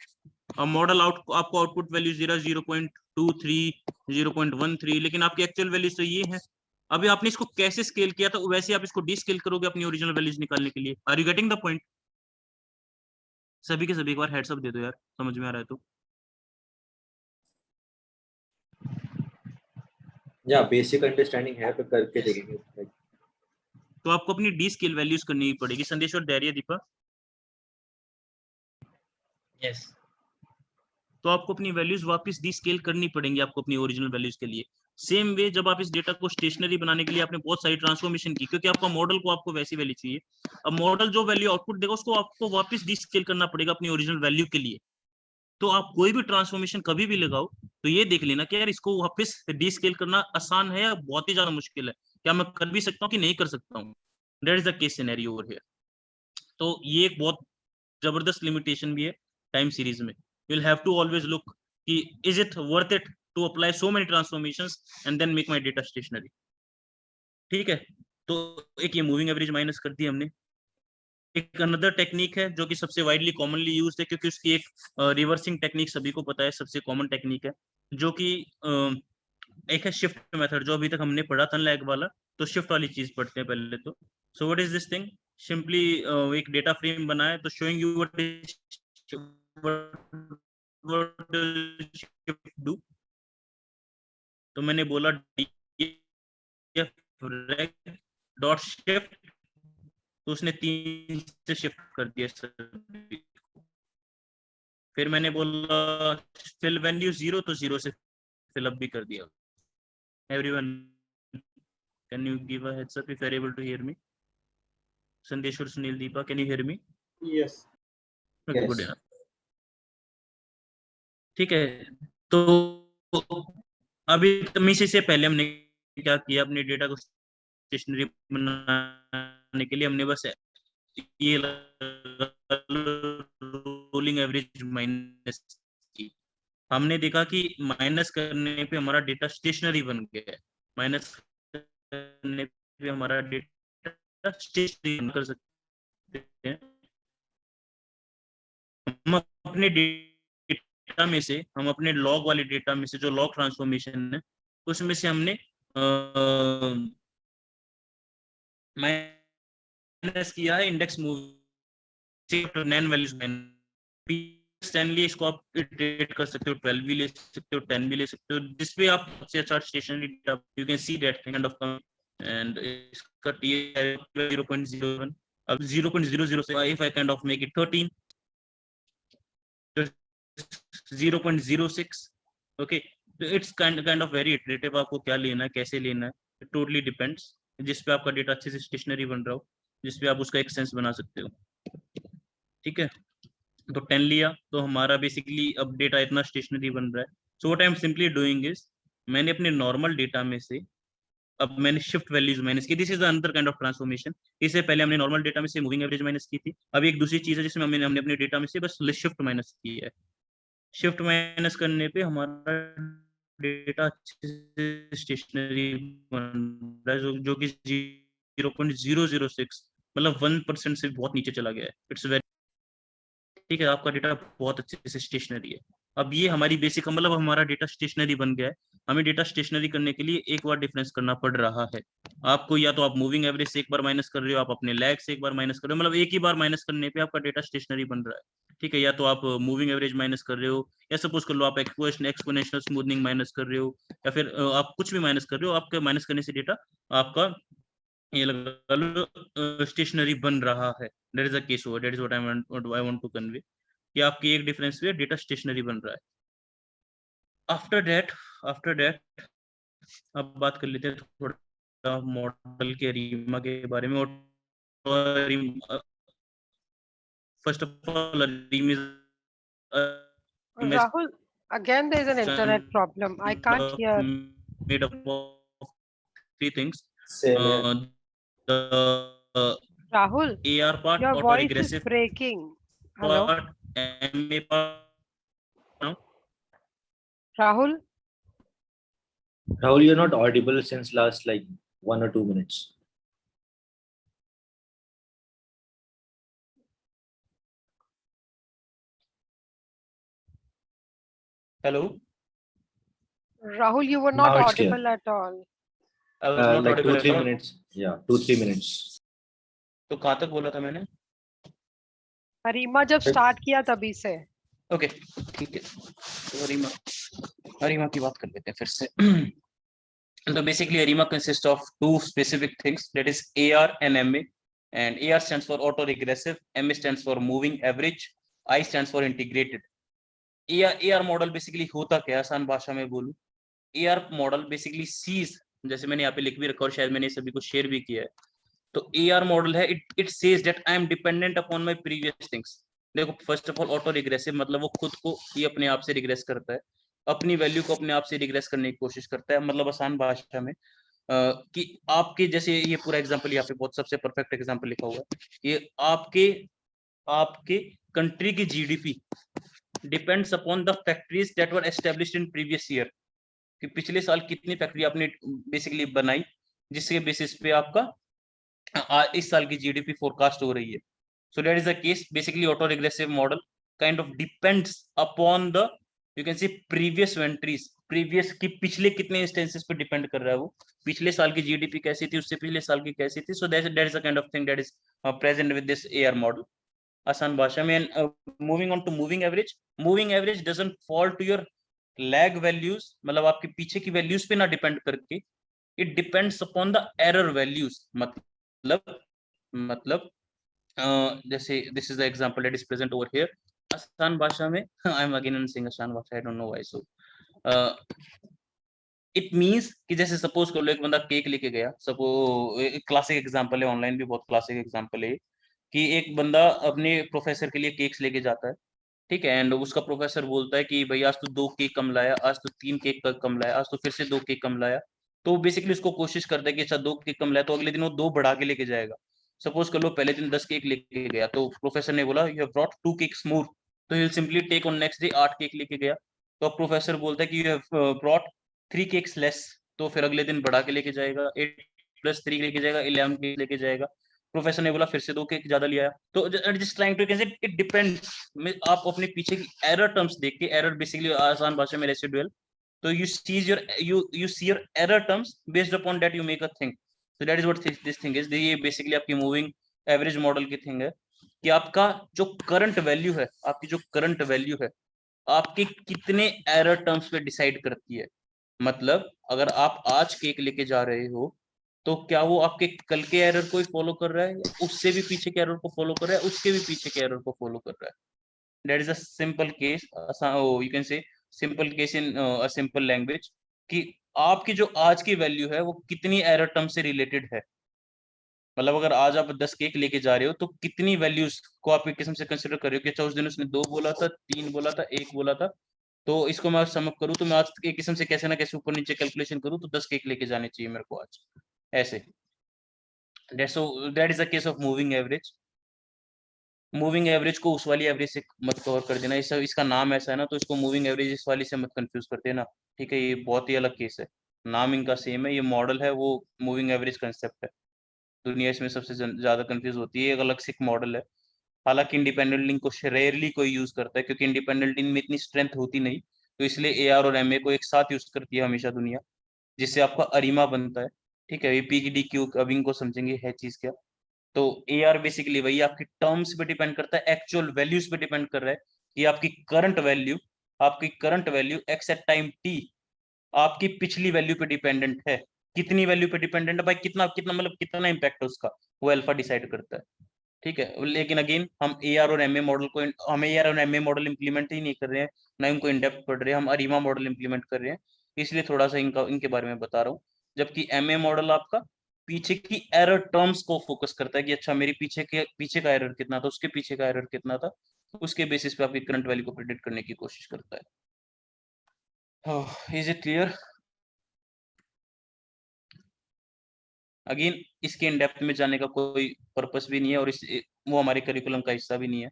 अब मॉडल आपको आउटपुट वैल्यू 0.23 0.13, लेकिन आपकी एक्चुअल वैल्यू तो ये है। अभी आपने इसको कैसे स्केल किया था वैसे आप इसको डी स्केल करोगे अपनी ओरिजिनल वैल्यूज निकालने के लिए। Are you getting the point? सभी के सभी एक बार हेड्स अप दे दो यार, समझ में आ रहा है तो। या बेसिक अंडरस्टैंडिंग है, तो करके देखेंगे। तो आपको अपनी डी स्केल वैल्यूज करनी पड़ेगी। संदेश और धैर्य दीपा, यस तो आपको अपनी वैल्यूज वापस डी स्केल करनी पड़ेंगी आपको अपनी ओरिजिनल वैल्यूज के लिए। सेम वे जब आप इस डेटा को स्टेशनरी बनाने के लिए आपने बहुत सारी ट्रांसफॉर्मेशन की, क्योंकि आपका मॉडल को आपको वैसी वैल्यू चाहिए। अब मॉडल जो वैल्यू आउटपुट देगा उसको आपको वापस डी स्केल करना पड़ेगा अपनी ओरिजिनल वैल्यू के लिए। तो आप कोई भी ट्रांसफॉर्मेशन कभी भी लगाओ तो ये देख लेना कि यार इसको वापस डी स्केल करना आसान है या बहुत ही ज्यादा मुश्किल है, क्या मैं कर भी सकता हूँ कि नहीं कर सकता हूँ। That is the case scenario over here. तो ये एक बहुत जबरदस्त लिमिटेशन भी है टाइम सीरीज में। You will have to always look कि is it worth it to apply so many transformations and then make my data stationary, ठीक है। तो एक ये मूविंग एवरेज माइनस कर दी हमने। एक अनदर टेक्निक है जो कि सबसे वाइडली कॉमनली यूज्ड है, क्योंकि उसकी एक रिवर्सिंग टेक्निक सभी को पता है, सबसे कॉमन टेक्निक है, जो कि एक है शिफ्ट मेथड, जो अभी तक हमने पढ़ा था लैग वाला। तो शिफ्ट वाली चीज पढ़ते हैं पहले तो। So what is this thing? Simply एक डेटा फ्रेम बनाए तो showing you what is shift do. तो मैंने बोला डॉट शिफ्ट, तो उसने 3 से शिफ्ट कर दिया सभी को। फिर मैंने बोला फिल वैल्यू 0, तो 0 से फिल अप भी कर दिया। Everyone can you give a heads up if you are able to hear me? Sandeshwar, Sunil, Deepa, can you hear me? Yes. Okay, good Yes. Enough, ठीक है। तो अभी तमीज़ से पहले हमने क्या किया, अपने डेटा को स्टेशनरी बनाने के लिए हमने बस ये रोलिंग एवरेज माइनस की। हमने देखा कि माइनस करने पे हमारा डेटा स्टेशनरी बन गया है, माइनस करने पे हमारा डेटा स्टेशनरी कर सकते हैं। हम अपने डेटा में से, हम अपने लॉग वाले डेटा में से, जो लॉग ट्रांसफॉर्मेशन है उसमें से हमने माइनस किया है इंडेक्स मूव नैन वैल्यूज में 10 लिए इसको आप इटरेट कर सकते हो, 12 भी ले सकते हो, 10 भी ले सकते हो, जिस पे आप सबसे अच्छा stationary you can see that kind of and इसका टी 0.01 अब 0.00 से if I kind of make it 13 0.06 okay, तो it's kind of very iterative, आपको क्या लेना है कैसे लेना है टोटली डिपेंड्स, जिस पे आपका डेटा अच्छे से स्टेशनरी बन रहा हो, जिस पे आप उसका एक सेंस बना सकते हो। ठीक है, तो 10 लिया तो हमारा बेसिकली अब डेटा इतना स्टेशनरी बन रहा है। So what I M simply doing is मैंने अपने नॉर्मल डेटा में से अब मैंने शिफ्ट वैल्यूज माइनस की। This is another kind of transformation. इससे पहले हमने नॉर्मल डेटा में से मूविंग एवरेज माइनस की थी, अब एक दूसरी चीज है जिसमें हमने अपने डेटा में से बस शिफ्ट माइनस की है। शिफ्ट माइनस करने पे हमारा डेटा अच्छे से स्टेशनरी बन रहा है, जो कि 0.006 मतलब 1% से बहुत नीचे चला गया है। इट्स वेरी ठीक है, आपका डेटा बहुत अच्छे से स्टेशनरी है। अब ये हमारी बेसिक मतलब हमारा डेटा स्टेशनरी बन गया है। हमें डेटा स्टेशनरी करने के लिए एक बार डिफरेंस करना पड़ रहा है आपको, या तो आप मूविंग एवरेज से एक बार माइनस कर रहे हो, आप अपने लैग से एक बार माइनस कर रहे हो, मतलब एक ही बार माइनस करने पे आपका डेटा स्टेशनरी बन रहा है। ठीक है, या तो आप मूविंग एवरेज माइनस कर रहे हो, या सपोज कर लो आप एक्सपोनेंशियल स्मूथनिंग माइनस कर रहे हो, या फिर आप कुछ भी माइनस कर रहे हो, आपके माइनस करने से डेटा आपका ये लगा लो स्टेशनरी बन रहा है। That is the case over, that is what I want to convey कि आपकी एक डिफरेंस पे डेटा स्टेशनरी बन रहा है। आफ्टर दैट अब बात कर लेते हैं थोड़ा मॉडल के अरीमा के बारे में। First of all Rahul, again there is an internet problem. I can't hear. made up of three things. Same here. The Rahul, AR part, your voice is autoregressive breaking. Hello, part, MA part. No? Rahul. Rahul, you're not audible since last like 1 or 2 minutes. Hello? Rahul, you were Now not it's clear. audible at all. I was not Like audible 2-3 at all. minutes. Yeah, 2-3 minutes. तो कहाँ तक बोला था मैंने? Arima जब start किया तभी से. ओके ठीक है, तो अरीमा की बात कर लेते हैं फिर से। तो basically ARIMA consist of two specific things, that is AR and MA, and AR stands for auto regressive, MA stands for moving average, I stands for integrated. AR model basically होता क्या है, आसान भाषा में बोलूं, AR मॉडल बेसिकली सीज, जैसे मैंने यहाँ पे लिख भी रखा और शायद मैंने सभी को शेयर भी किया है, तो AR मॉडल है it says that I am dependent upon my previous things. देखो first of all auto regressive मतलब वो खुद को ही अपने आप से रिग्रेस करता है, अपनी वैल्यू को अपने आप से रिग्रेस करने की कोशिश करता है। मतलब आसान भाषा में कि आपके जैसे ये पूरा एग्जांपल यहाँ पे बहुत सबसे परफेक्ट एग्जांपल लिखा हुआ है, ये आपके कंट्री की GDP depends upon the factories that were established in previous year, कि पिछले साल कितनी फैक्ट्री आपने बेसिकली बनाई, जिसके बेसिस पे आपका इस साल की GDP फोरकास्ट हो रही है। So that is the case, basically auto regressive model kind of depends upon the you can C previous entries, previous की पिछले कितने इंस्टेंसेस पे डिपेंड कर रहा है वो, पिछले साल की GDP कैसी थी, उससे पिछले साल की कैसी थी। So that is the kind of thing that is present with this AR model आसान भाषा में। Moving on to moving average doesn't fall to your lag values, मतलब आपके पीछे की वैल्यूज पे ना डिपेंड करके, it depends upon the error values. मतलब जैसे this is the example that is present over here. आसान भाषा में आई एम अगेन सेइंग आसान भाषा, I don't know why. So it means कि जैसे सपोज कर लो एक बंदा केक लेके गया, सपोज क्लासिक एग्जांपल है, ऑनलाइन भी बहुत क्लासिक एग्जांपल है, कि एक बंदा अपने प्रोफेसर के लिए केक्स लेके जाता है, ठीक है, एंड उसका प्रोफेसर बोलता है कि भाई आज तो 2 केक कम लाया, आज तो 3 केक कम लाया, आज तो फिर से 2 केक कम लाया। तो बेसिकली उसको कोशिश करता है कि अच्छा 2 केक कम लाया, तो अगले दिन वो 2 बढ़ा के लेके जाएगा। सपोज कर लो पहले दिन 10 केक लेके गया, तो प्रोफेसर ने बोला you have brought 2 cakes more, तो he will simply take on next day 8 cake लेके गया। तो अब प्रोफेसर बोलता है कि you have brought 3 cakes less, तो फिर अगले दिन बढ़ा के लेके जाएगा, 8 + 3 लेके जाएगा, 11 केक लेके जाएगा। प्रोफेसर ने बोला फिर से 2 केक ज्यादा लिया। तो जस्ट ट्राइंग टू कैसे इट डिपेंड्स, आप अपने पीछे की एरर टर्म्स देख के, एरर बेसिकली आसान भाषा में रेसिडुअल, तो you see your error terms based upon that you make a thing. So that is what this thing is. ये basically आपकी moving average model key thing है कि आपका जो करंट वैल्यू है, आपकी जो करंट वैल्यू है आपके कितने एरर टर्म्स पे डिसाइड करती है। मतलब अगर आप आज केक लेके जा रहे हो तो क्या वो आपके कल के एरर को ही फॉलो कर रहा है, उससे भी पीछे के एरर को फॉलो कर रहा है, उसके भी पीछे के एरर को फॉलो कर रहा है। That is a simple case, you can से simple case in a simple language कि आपकी जो आज की वैल्यू है वो कितनी एरर टर्म से रिलेटेड है। मतलब अगर आज आप 10 केक लेके जा रहे हो तो कितनी वैल्यूज को आप एक किस्म से कंसिडर कर रहे हो कि अच्छा उस दिन उसने 2 बोला था, 3 बोला था, 1 बोला था, तो इसको मैं सम अप करूं तो मैं आज एक किस्म से कैसे ना कैसे ऊपर नीचे कैलकुलेशन करूं तो 10 केक लेके जाने चाहिए मेरे को आज, ऐसे। That is the case of moving average. Moving average को उस वाली एवरेज से मत कवर कर देना, इसका नाम ऐसा है ना, तो इसको मूविंग एवरेज इस वाली से मत कंफ्यूज कर देना, ठीक है। ये बहुत ही अलग केस है, नाम इनका सेम है, ये मॉडल है, वो मूविंग एवरेज कंसेप्ट है। दुनिया इसमें सबसे ज्यादा कंफ्यूज होती है, एक अलग सिक मॉडल है। हालांकि इंडिपेंडेंट लिंक को रेयरली कोई यूज करता है क्योंकि इंडिपेंडेंट लिंक में इतनी स्ट्रेंथ होती नहीं, तो इसलिए एआर और एमए को एक साथ यूज करती है हमेशा दुनिया, जिससे आपका अरीमा बनता है, ठीक है। पी की डी क्यू अब इनको समझेंगे है चीज क्या। तो एआर बेसिकली वही आपकी टर्म्स पे डिपेंड करता है, एक्चुअल वैल्यूज पे डिपेंड कर रहा है कि आपकी current value X at time T आपकी पिछली वैल्यू पे डिपेंडेंट है। कितनी वैल्यू पे डिपेंडेंट है भाई, कितना कितना मतलब कितना इंपैक्ट है उसका, वो अल्फा डिसाइड करता है, ठीक है। लेकिन अगेन हम एआर और एमए मॉडल को, हम एआर और एमए मॉडल इंप्लीमेंट ही नहीं कर रहे हैं, ना उनको इन डेप्थ पढ़ रहे हैं, हम अरीमा मॉडल इंप्लीमेंट कर रहे हैं, इसलिए थोड़ा सा इनके बारे में बता रहा हूँ। जबकि एमए मॉडल आपका पीछे की एरर टर्म्स को फोकस करता है कि अच्छा मेरी पीछे का एरर कितना था, उसके पीछे का एरर कितना था, उसके बेसिस पे आपकी करंट वैल्यू को प्रेडिक्ट करने की कोशिश करता है। Is it clear? अगेन इसके इन डेप्थ में जाने का कोई पर्पस भी नहीं है और वो हमारे करिकुलम का हिस्सा भी नहीं है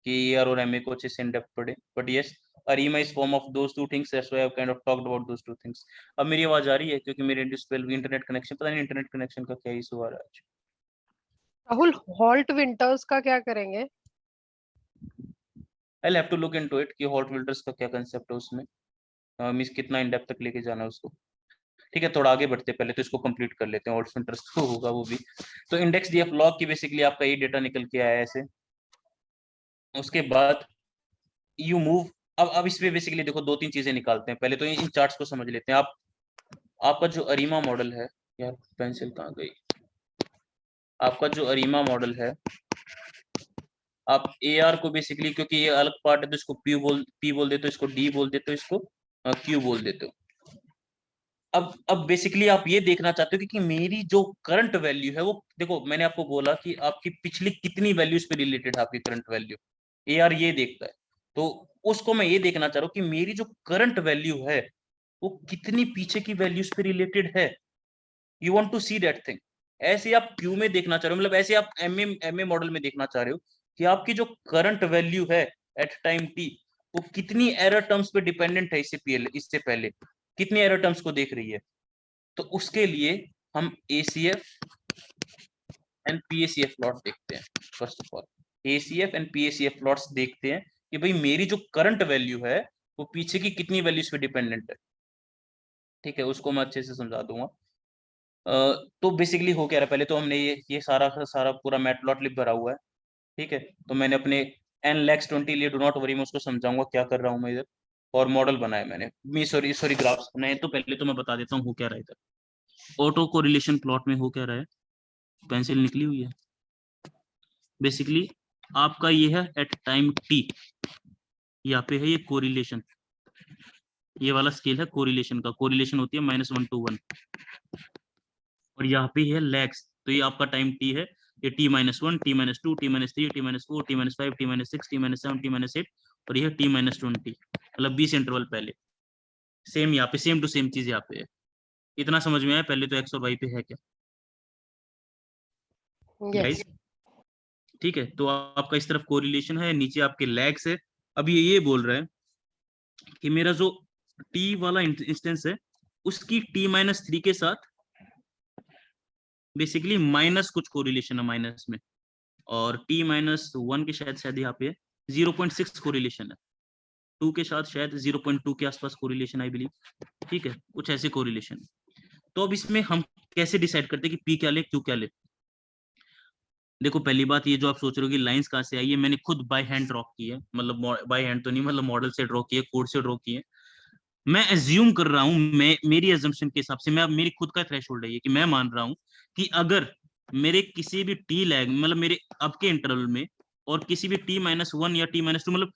कि एआर और एमए को अच्छे से इन डेप्थ पढ़े, but yes ARIMA is form of those two things, that's why I have kind of talked about those two things. अब मेरी आवाज आ रही है क्योंकि मेरे डिस्प्ले इंटरनेट कनेक्शन, पता नहीं इंटरनेट कनेक्शन का क्या इशू आ रहा है आज। राहुल, हॉल्ट विंटर्स का क्या करेंगे? I have to look into it कि हॉट विल्टर्स का क्या कांसेप्ट है उसमें, मींस कितना इन डेप्थ तक लेके जाना है उसको, ठीक है। थोड़ा आगे बढ़ते पहले तो इसको कंप्लीट कर लेते हैं, हॉट विल्टर्स तो होगा वो भी। तो इंडेक्स डीएफ लॉग की बेसिकली आपका ये डेटा निकल के आया है ऐसे। उसके बाद यू मूव, अब इसमें बेसिकली देखो 2-3 चीजें निकालते हैं, पहले तो इन चार्ट्स को समझ लेते हैं। आपका जो अरीमा मॉडल है, यार पेंसिल कहाँ गई, आपका जो अरीमा मॉडल है, आप एआर को बेसिकली, क्योंकि ये अलग पार्ट है तो इसको पी बोल देते हो, इसको डी बोल देते हो, इसको क्यू बोल देते हो। अब बेसिकली आप ये देखना चाहते हो कि मेरी जो करंट वैल्यू है वो, देखो मैंने आपको बोला कि आपकी पिछली कितनी वैल्यूज पे रिलेटेड है आपकी करंट वैल्यू, एआर ये देखता है। तो उसको मैं ये देखना चाह रहा हूँ कि मेरी जो करंट वैल्यू है वो कितनी पीछे की वैल्यूज पे रिलेटेड है। You want to see that thing. ऐसे आप क्यू में देखना चाह रहे हो, मतलब ऐसे आप एमए मॉडल में देखना चाह रहे हो कि आपकी जो करंट वैल्यू है एट टाइम टी वो कितनी एरर टर्म्स पे डिपेंडेंट है, इससे पहले कितनी एरर टर्म्स को देख रही है। तो उसके लिए हम एसीएफ एंड पीएसीएफ प्लॉट देखते हैं। First of all ACF and PACF plots देखते हैं कि भाई मेरी जो करंट वैल्यू है वो पीछे की कितनी वैल्यूज पे डिपेंडेंट है, ठीक है। उसको मैं अच्छे से समझा दूंगा। तो बेसिकली हो क्या रहा है, पहले तो हमने ये सारा सारा पूरा मैटप्लॉटलिब भरा हुआ है, ठीक है। तो मैंने अपने n-20 लिए, डू नॉट वरी, मैं उसको समझाऊंगा क्या कर रहा हूँ मैं इधर, और मॉडल बनाया मैंने, सॉरी ग्राफ्स बनाए। तो पहले तो मैं बता देता हूँ हो क्या रहा है इधर। ऑटो कोरिलेशन प्लॉट में हो क्या रहा है, पेंसिल निकली हुई है। बेसिकली आपका ये है एट टाइम टी, यहाँ पे है ये कोरिलेशन, ये वाला स्केल है कोरिलेशन का, कोरिलेशन होती है -1 to 1, और यहाँ पे है लैग्स, तो ये आपका टाइम टी है, ये t-1, t-2, t-3, t-4, t-5, t-6, t-7, t-8, और ये t-20, मतलब 20 इंटरवल पहले। सेम यहाँ पे सेम टू सेम चीज यहाँ पे है। इतना समझ में आया? पहले तो एक्स और वाई पे है क्या गाइस? ठीक है, तो आपका इस तरफ कोरिलेशन है, नीचे आपके लैग्स है। अब ये बोल रहा है कि मेरा जो टी वाला इंस्टेंस है उसकी t-3 के साथ बेसिकली माइनस कुछ कोरिलेशन है माइनस में, और t-1 के शायद यहाँ पे 0.6 कोरिलेशन है, 2 के साथ शायद 0.2 के आसपास कोरिलेशन आई बिलीव, ठीक है, कुछ ऐसे कोरिलेशन। तो अब इसमें हम कैसे डिसाइड करते हैं कि पी क्या ले क्यू क्या ले? देखो पहली बात ये जो आप सोच रहे हो कि लाइंस कहाँ से आई है, मैंने खुद बाय हैंड ड्रॉ की है, मतलब बाय हैंड तो नहीं, मतलब मॉडल से ड्रॉ की है, कोड से ड्रॉ की है। मैं एज्यूम कर रहा हूँ, मैं मेरी एजम्पशन के हिसाब से, मैं मेरी खुद का थ्रेशोल्ड है ये कि मैं मान रहा हूँ कि अगर मेरे किसी भी टी लैग मतलब मेरे अब के इंटरवल में और किसी भी t-1 या t-2 मतलब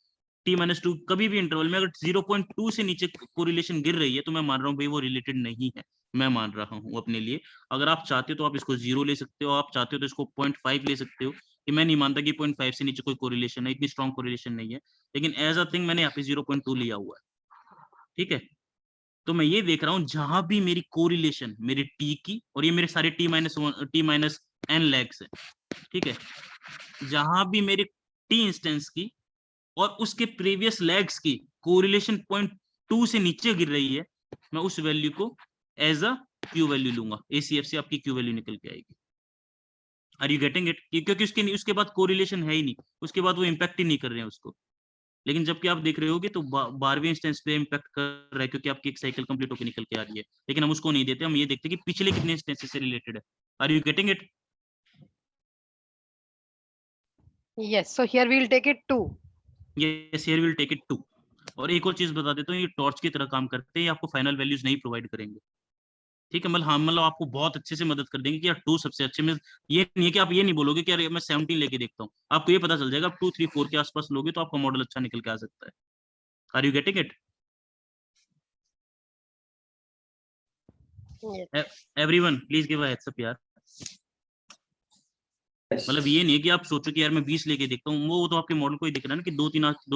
t-2 कभी भी इंटरवल में अगर 0.2 से नीचे कोरिलेशन गिर रही है तो मैं मान रहा हूँ भाई वो रिलेटेड नहीं है। मैं मान रहा हूँ अपने लिए। अगर आप चाहते हो तो आप इसको 0 ले सकते हो, आप चाहते हो तो इसको 0.5 ले सकते हो, कि मैं नहीं मानता कि 0.5 से नीचे कोई कोरिलेशन है, इतनी स्ट्रॉन्ग कोरिलेशन नहीं है, लेकिन एज अ थिंग मैंने यहाँ पे 0.2 लिया हुआ है। ठीक है, तो मैं ये देख रहा हूँ जहां भी मेरी कोरिलेशन मेरी टी की, और ये मेरे सारे t-n लैग्स है, ठीक है, जहां भी मेरे टी इंस्टेंस की और उसके प्रीवियस लैग्स की कोरिलेशन 0.2 से नीचे गिर रही है, मैं उस वैल्यू को एज अ क्यू वैल्यू लूंगा। एसीएफ से आपकी क्यू वैल्यू निकल के आएगी। Are you getting it? क्योंकि उसके बाद कोरिलेशन है ही नहीं, उसके बाद वो इम्पैक्ट ही नहीं कर रहे हैं उसको। लेकिन जबकि आप देख रहे होगे तो 12वें इंस्टेंस पे इम्पैक्ट कर रहा है, क्योंकि आपकी एक साइकिल कंप्लीट होकर निकल के आ रही है, लेकिन हम उसको नहीं देते, हम ये देखते हैं कि पिछले कितने इंस्टेंसेस से रिलेटेड है। Are you getting it? Yes, so here we'll take it 2. Yes, here will take it 2। और एक और चीज बता देता हूँ, ये टॉर्च की तरह काम करते हैं, ये आपको फाइनल वैल्यूज नहीं प्रोवाइड करेंगे। ठीक है, मतलब हाँ, मतलब आपको बहुत अच्छे से मदद कर देंगे कि यार 2 सबसे अच्छे में। ये नहीं है कि आप ये नहीं बोलोगे कि यार मैं 17 लेके देखता हूँ, आपको ये पता चल जाएगा आप 2, 3, 4 के आसपास लोगे तो आपका मॉडल अच्छा निकल के आ सकता है। Are you getting it? Yes. Everyone please give a heads up यार। मतलब ये नहीं है कि आप सोचो कि यार मैं 20 लेके देखता हूँ, वो तो आपके मॉडल को ही दिख रहा है ना कि 2,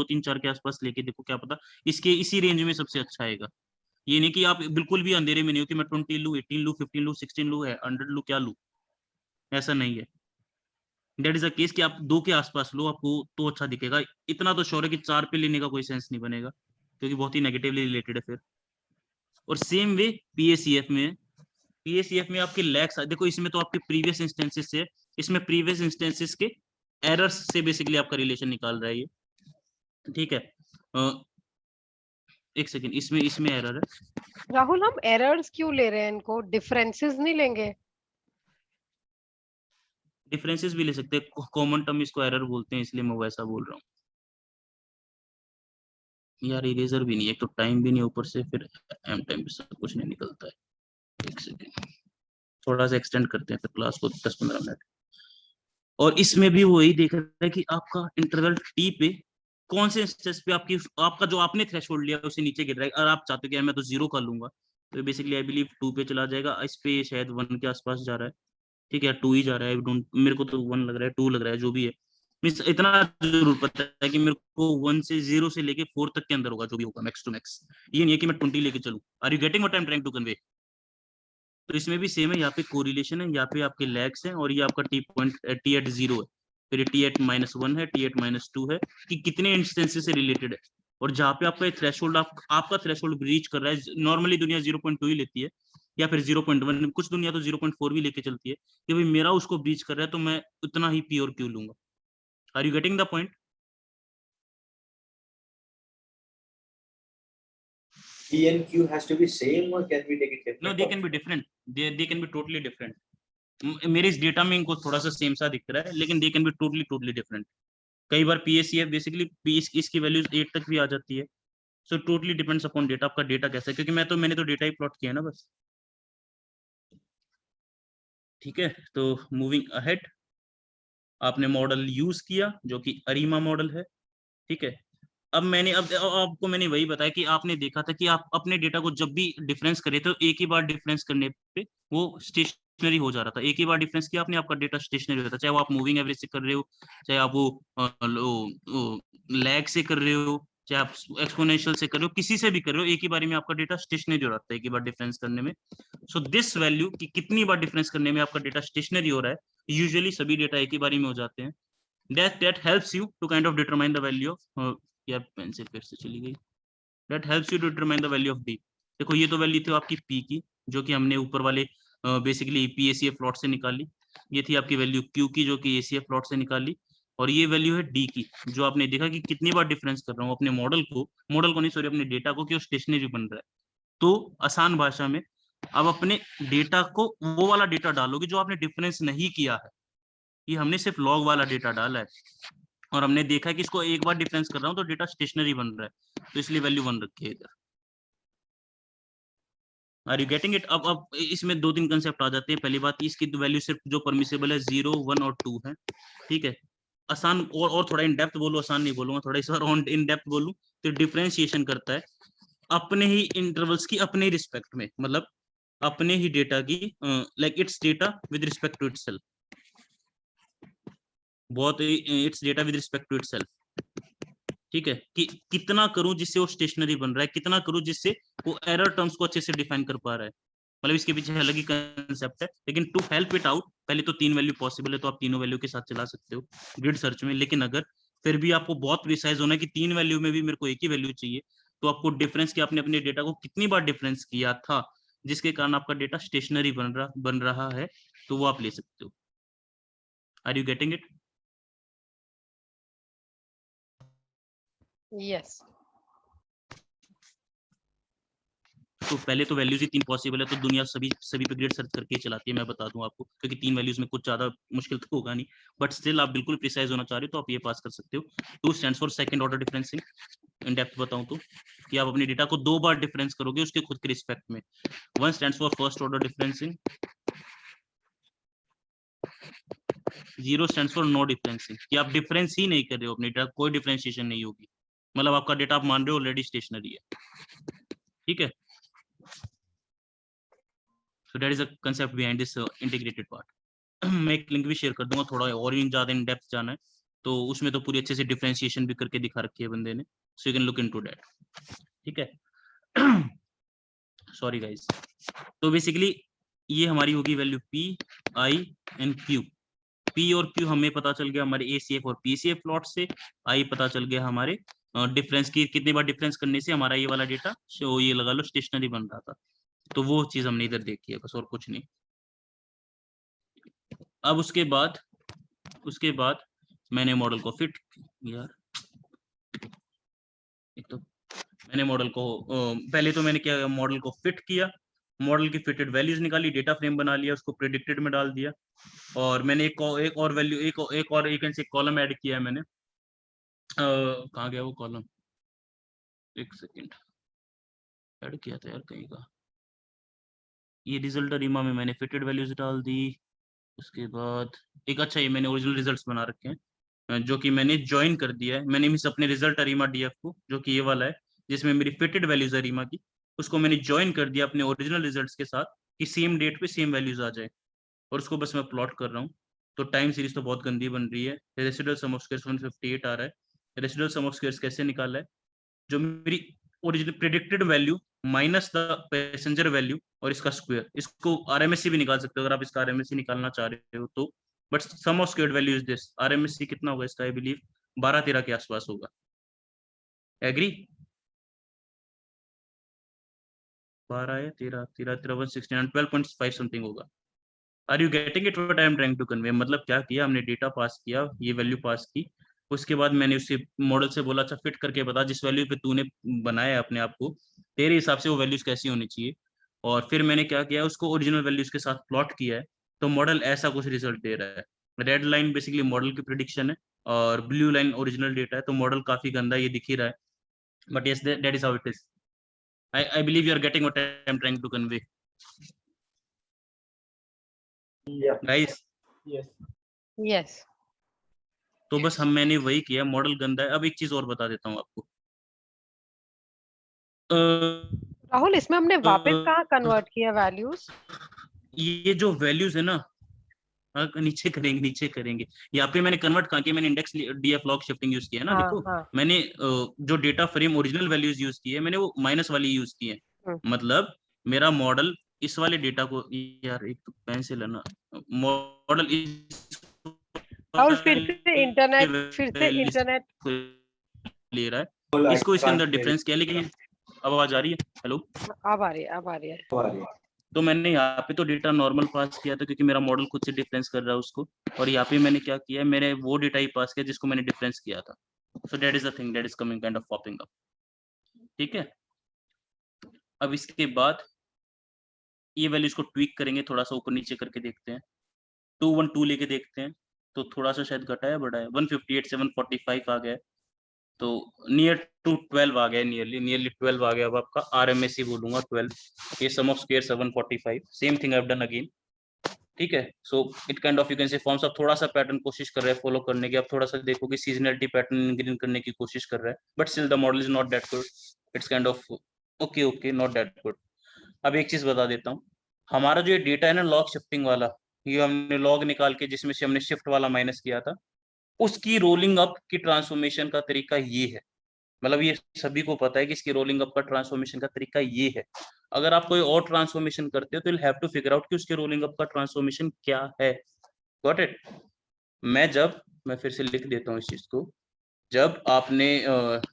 3, 4 के आसपास लेके देखो, क्या पता इसके इसी रेंज में सबसे अच्छा आएगा। ये नहीं कि आप बिल्कुल भी अंधेरे में नहीं हो कि मैं 20 लू, 18 लू, 15 लू, 16 लू, 100 लू, क्या लू, ऐसा नहीं है। दैट इज अ केस कि आप 2 के आसपास लो, आपको तो अच्छा दिखेगा। इतना तो श्योर है कि 4 पे लेने का कोई सेंस नहीं बनेगा, क्योंकि बहुत ही नेगेटिवली रिलेटेड है फिर। और सेम वे पीएसीएफ में, पीएसीएफ में आपके लैग्स देखो, इसमें तो आपके प्रीवियस इंस्टेंसेस से, इसमें प्रीवियस इंस्टेंसेस के एरर्स से बेसिकली आपका रिलेशन निकाल रहा है ये। ठीक है, एक सेकेंड, इसमें इसमें एरर है। राहुल, हम एरर्स क्यों ले रहे हैं? इनको डिफरेंसेस नहीं लेंगे? डिफरेंसेस भी ले सकते हैं, कॉमन टर्म इसको एरर बोलते हैं, इसलिए मैं वैसा बोल रहा हूँ। यार इरेजर भी नहीं है, तो टाइम भी नहीं, ऊपर से फिर एम टाइम पे सब कुछ नहीं निकलता है। एक सेकेंड, थोड़ा सा एक्सटेंड करते हैं फिर क्लास को 10-15 मिनट। और इसमें भी वही देख रहा है कि आपका इंटरवल टी पे कौन से इंस्टेंस पे आपका जो आपने थ्रेशोल्ड लिया उससे नीचे गिर रहा है। अगर आप चाहते हो कि यार मैं तो 0 कर लूंगा, तो बेसिकली आई बिलीव 2 पे चला जाएगा। इस पे शायद 1 के आसपास जा रहा है। ठीक है, 2 ही जा रहा है, मेरे को तो 1 लग रहा है, 2 लग रहा है, जो भी है। मीन्स इतना जरूर पता है कि मेरे को 1 से 0 से लेके 4 तक के अंदर होगा, जो भी होगा मैक्स टू मैक्स। ये नहीं है कि मैं 20 लेके चलूं। Are you getting what I am trying to convey? तो इसमें भी सेम है, यहाँ पे कोरिलेशन है, यहाँ पे आपके लैग्स हैं, और ये आपका टी एट 0 है, फिर टी एट -1 है, टी एट -2 है, कि कितने इंस्टेंसेस से रिलेटेड है। और जहाँ पे आपका थ्रेशोल्ड आपका थ्रेशोल्ड ब्रीच कर रहा है, नॉर्मली दुनिया 0.2 ही लेती है, या फिर 0.1, कुछ दुनिया तो 0.4 भी लेके चलती है, कि भाई मेरा उसको ब्रीच कर रहा है तो मैं उतना ही पी और क्यू लूंगा। Are you getting the point? P and Q has to be same or can we take it different? No, they can be different, they can be totally different. मेरे इस डेटा में इनको थोड़ा सा सेम सा दिख रहा है, लेकिन दे कैन बी टोटली डिफरेंट। कई बार पीएसीएफ बेसिकली इसकी वैल्यूज 8 तक भी आ जाती है। So totally depends upon data, आपका डेटा कैसा है, क्योंकि मैंने तो डेटा ही प्लॉट किया ना बस। ठीक है, तो मूविंग अहेड, आपने मॉडल यूज किया जो कि अरीमा मॉडल है। ठीक है, अब आपको मैंने वही बताया कि आपने देखा था कि आप अपने डेटा को जब भी डिफरेंस करे तो एक ही बार डिफरेंस करने पे वो स्टेशनरी हो जा रहा था। एक ही बार डिफरेंस किया आपने, आपका डेटा स्टेशनरी होता था, चाहे वो आप मूविंग एवरेज से कर रहे हो, चाहे आप वो लैग से कर रहे हो, चाहे आप एक्सपोनेंशियल से कर रहे हो, किसी से भी कर रहे हो, एक ही बारी में आपका डेटा स्टेशनरी हो रहा था एक ही बार डिफरेंस करने में। सो दिस वैल्यू कि कितनी बार डिफरेंस करने में आपका डेटा स्टेशनरी हो रहा है, यूजुअली सभी डेटा एक ही बारी में हो जाते हैं। that helps you to kind of determine the value of यार पेंसिल फिर से चली गई। that helps you to determine the value of d। देखो ये तो वैल्यू थी आपकी p की, जो कि हमने ऊपर वाले बेसिकली PACF प्लॉट से निकाली। ये थी आपकी वैल्यू q की, जो कि ACF प्लॉट से निकाली। और ये वैल्यू है d की, जो आपने देखा कि कितनी बार डिफरेंस कर रहा हूँ अपने मॉडल को नहीं, सॉरी, अपने डेटा को, कि वो स्टेशनरी बन रहा है। तो आसान भाषा में अब अपने डेटा को वो वाला डेटा डालोगे जो आपने डिफरेंस नहीं किया है। ये हमने सिर्फ लॉग वाला डेटा डाला है और हमने देखा है कि इसको एक बार डिफरेंस कर रहा हूँ तो डेटा स्टेशनरी बन रहा है, तो इसलिए वैल्यू 1 रखी है इधर। Are you getting it? अब इसमें 2-3 कंसेप्ट आ जाते हैं। पहली बात, इसकी वैल्यू सिर्फ जो परमिसेबल है 0, 1 और 2 है, ठीक है। आसान और थोड़ा इन डेप्थ बोलूं, आसान नहीं बोलूंगा, थोड़ा इस बार ऑन इन डेप्थ बोलूं तो डिफरेंशिएशन करता है अपने ही इंटरवल्स की, अपने ही रिस्पेक्ट में, मतलब अपने ही डेटा की, like it's data with respect to itself, बहुत it's data with respect to itself, ठीक है। कि कितना करूं जिससे वो स्टेशनरी बन रहा है, कितना करूं जिससे वो एरर टर्म्स को अच्छे से डिफाइन कर पा रहा है, मतलब इसके पीछे अलग ही कंसेप्ट है। लेकिन टू हेल्प इट आउट, पहले तो 3 वैल्यू पॉसिबल है तो आप तीनों वैल्यू के साथ चला सकते हो ग्रिड सर्च में। लेकिन अगर फिर भी आपको बहुत प्रिसाइज होना है कि 3 वैल्यू में भी मेरे को एक ही वैल्यू चाहिए, तो आपको डिफरेंस की, आपने अपने डेटा को कितनी बार डिफरेंस किया था जिसके कारण आपका डेटा स्टेशनरी बन रहा है, तो वो आप ले सकते हो। Are you getting it? Yes. तो पहले तो वैल्यूज ही 3 पॉसिबल है, तो दुनिया सभी पे ग्रिड सर्च करके ही चलाती है, मैं बता दूं आपको, क्योंकि 3 वैल्यूज में कुछ ज्यादा मुश्किल तो होगा नहीं, बट स्टिल आप बिल्कुल प्रिसाइज होना चाह रहे हो तो आप ये पास कर सकते हो। 2 stands for second order differencing. In depth बताऊं तो कि आप अपने डेटा को 2 बार डिफरेंस करोगे उसके खुद के रिस्पेक्ट में। 1 stands for first order differencing, 0 stands for no differencing, कि आप डिफरेंस ही नहीं कर रहे हो अपने डेटा, कोई डिफरेंशिएशन नहीं होगी, मतलब आपका डेटा आप मान रहे हो ऑलरेडी स्टेशनरी है, ठीक है। So that is the concept behind this integrated part. मैं एक लिंक भी शेयर कर दूंगा, थोड़ा और भी ज्यादा इन डेप्थ जाना है तो उसमें तो पूरी अच्छे से डिफरेंशिएशन भी करके दिखा रखी है बंदे ने, so you can look into that, ठीक है। Sorry guys. तो बेसिकली ये हमारी होगी value P, I and Q. P और क्यू हमें पता चल गया हमारे एसीएफ और पीसीएफ प्लॉट से। आई पता चल गया हमारे डिफरेंस की, कितनी बार डिफरेंस करने से हमारा ये वाला डेटा, सो ये लगा लो स्टेशनरी बन रहा था, तो वो चीज हमने इधर देखी है, बस और कुछ नहीं। अब उसके बाद मैंने मॉडल को फिट, यार एक तो मैंने मॉडल को पहले तो मैंने क्या, मॉडल को फिट किया, मॉडल की फिटेड वैल्यूज निकाली, डेटा फ्रेम बना लिया, उसको प्रेडिक्टेड में डाल दिया, और मैंने एक और वैल्यू, एक और एक कॉलम ऐड किया है मैंने। कहाँ गया वो कॉलम, एक सेकेंड, ऐड किया था यार कहीं का, ये रिजल्ट अरीमा में मैंने फिटेड वैल्यूज डाल दी। उसके बाद एक, अच्छा ये मैंने ओरिजिनल रिजल्ट्स बना रखे हैं जो कि मैंने ज्वाइन कर दिया है, मैंने मिस अपने रिजल्ट अरीमा डीएफ को, जो कि ये वाला है जिसमें मेरी फिटेड वैल्यूज अरीमा की, उसको मैंने ज्वाइन कर दिया अपने ओरिजिनल रिजल्ट्स के साथ कि सेम डेट पे सेम वैल्यूज आ जाए, और उसको बस मैं प्लॉट कर रहा हूँ। तो टाइम सीरीज तो बहुत गंदी बन रही है। रेसिडुअल सम ऑफ स्क्वायर्स 158 आ रहा है। रेसिडुअल सम ऑफ स्क्वायर्स कैसे निकाला है, जो मेरी original predicted value minus the passenger value और इसका स्क्वायर, इसको आरएमएससी भी निकाल सकते हो अगर आप इसका आरएमएससी निकालना चाह रहे हो तो, but sum of squared value is this. RMSC कितना होगा इसका, आई बिलीव 12-13 के आसपास होगा। एग्री? 12 या 13, 169, 12.5 समथिंग होगा। Are you getting it what I am trying to convey? मतलब क्या किया हमने, डेटा पास किया, ये वैल्यू पास की, उसके बाद मैंने उसे मॉडल से बोला अच्छा फिट करके बता जिस वैल्यू पे तूने बनाया है अपने आप को, तेरे हिसाब से वो वैल्यूज कैसी होनी चाहिए। और फिर मैंने क्या किया, उसको ओरिजिनल वैल्यूज के साथ प्लॉट किया है, तो मॉडल ऐसा कुछ रिजल्ट दे रहा है। रेड लाइन बेसिकली मॉडल की प्रिडिक्शन है और ब्लू लाइन ओरिजिनल डेटा है, तो मॉडल काफी गंदा ये दिख ही रहा है, but yes that is how it is. I believe you are getting what I am trying to convey guys. Yes. Yes. तो बस मैंने वही किया, मॉडल गंदा है। अब एक चीज और बता देता हूँ आपको, राहुल, इसमें हमने वापस कहाँ कन्वर्ट किया वैल्यूज? ये जो वैल्यूज है ना, नीचे करेंगे यहाँ पे मैंने कन्वर्ट कहा कि मैंने index DF log shifting use किया है ना। हाँ, देखो हाँ। मैंने जो data frame original values use की है मैंने, वो माइनस वाली यूज की है। मतलब मेरा मॉडल इस वाले डेटा को, यार एक तो पेंसिल है ना, मॉडल राहुल, फिर से इंटरनेट ले रहा है, इसको इसके अंदर डिफरेंस क्या है, लेकिन अब आवाज आ रही है? हेलो, अब आ रही है। तो मैंने यहाँ पे तो डेटा नॉर्मल पास किया था क्योंकि मेरा मॉडल खुद से डिफरेंस कर रहा है उसको, और यहाँ पे मैंने क्या किया, मैंने वो डेटा ही पास किया जिसको मैंने डिफरेंस किया था। सो that is the thing that is coming kind of popping up, ठीक है। अब इसके बाद ये वैल्यूज को ट्वीक करेंगे, थोड़ा सा ऊपर नीचे करके देखते हैं, 212 लेके देखते हैं, तो थोड़ा सा शायद घटा है बढ़ा है, 158 से 145 आ गया है, तो नियर टू 12 आ गया, नियरली 12 आ गया। अब आपका RMS ही बोलूंगा 12, ये sum of square 745, same thing I have done again. ठीक है, so it kind of you can say forms, आप थोड़ा सा पैटर्न कोशिश कर रहे हैं फॉलो करने की, आप थोड़ा सा देखो कि सीजनलिटी पैटर्न इंक्रीज करने की कोशिश कर रहा है, but still the model is not that good, it's kind of okay not that good. अब एक चीज बता देता हूँ, हमारा जो ये डेटा है ना लॉग शिफ्टिंग वाला, ये हमने लॉग निकाल के जिसमें से हमने शिफ्ट वाला माइनस किया था, उसकी रोलिंग अप की ट्रांसफॉर्मेशन का तरीका ये है, मतलब ये सभी को पता है कि इसकी रोलिंग अप का ट्रांसफॉर्मेशन का तरीका ये है। अगर आप कोई और ट्रांसफॉर्मेशन करते हो तो you have to figure out कि उसके रोलिंग अप का ट्रांसफॉर्मेशन क्या है। Got it? मैं फिर से लिख देता हूँ इस चीज को, जब आपने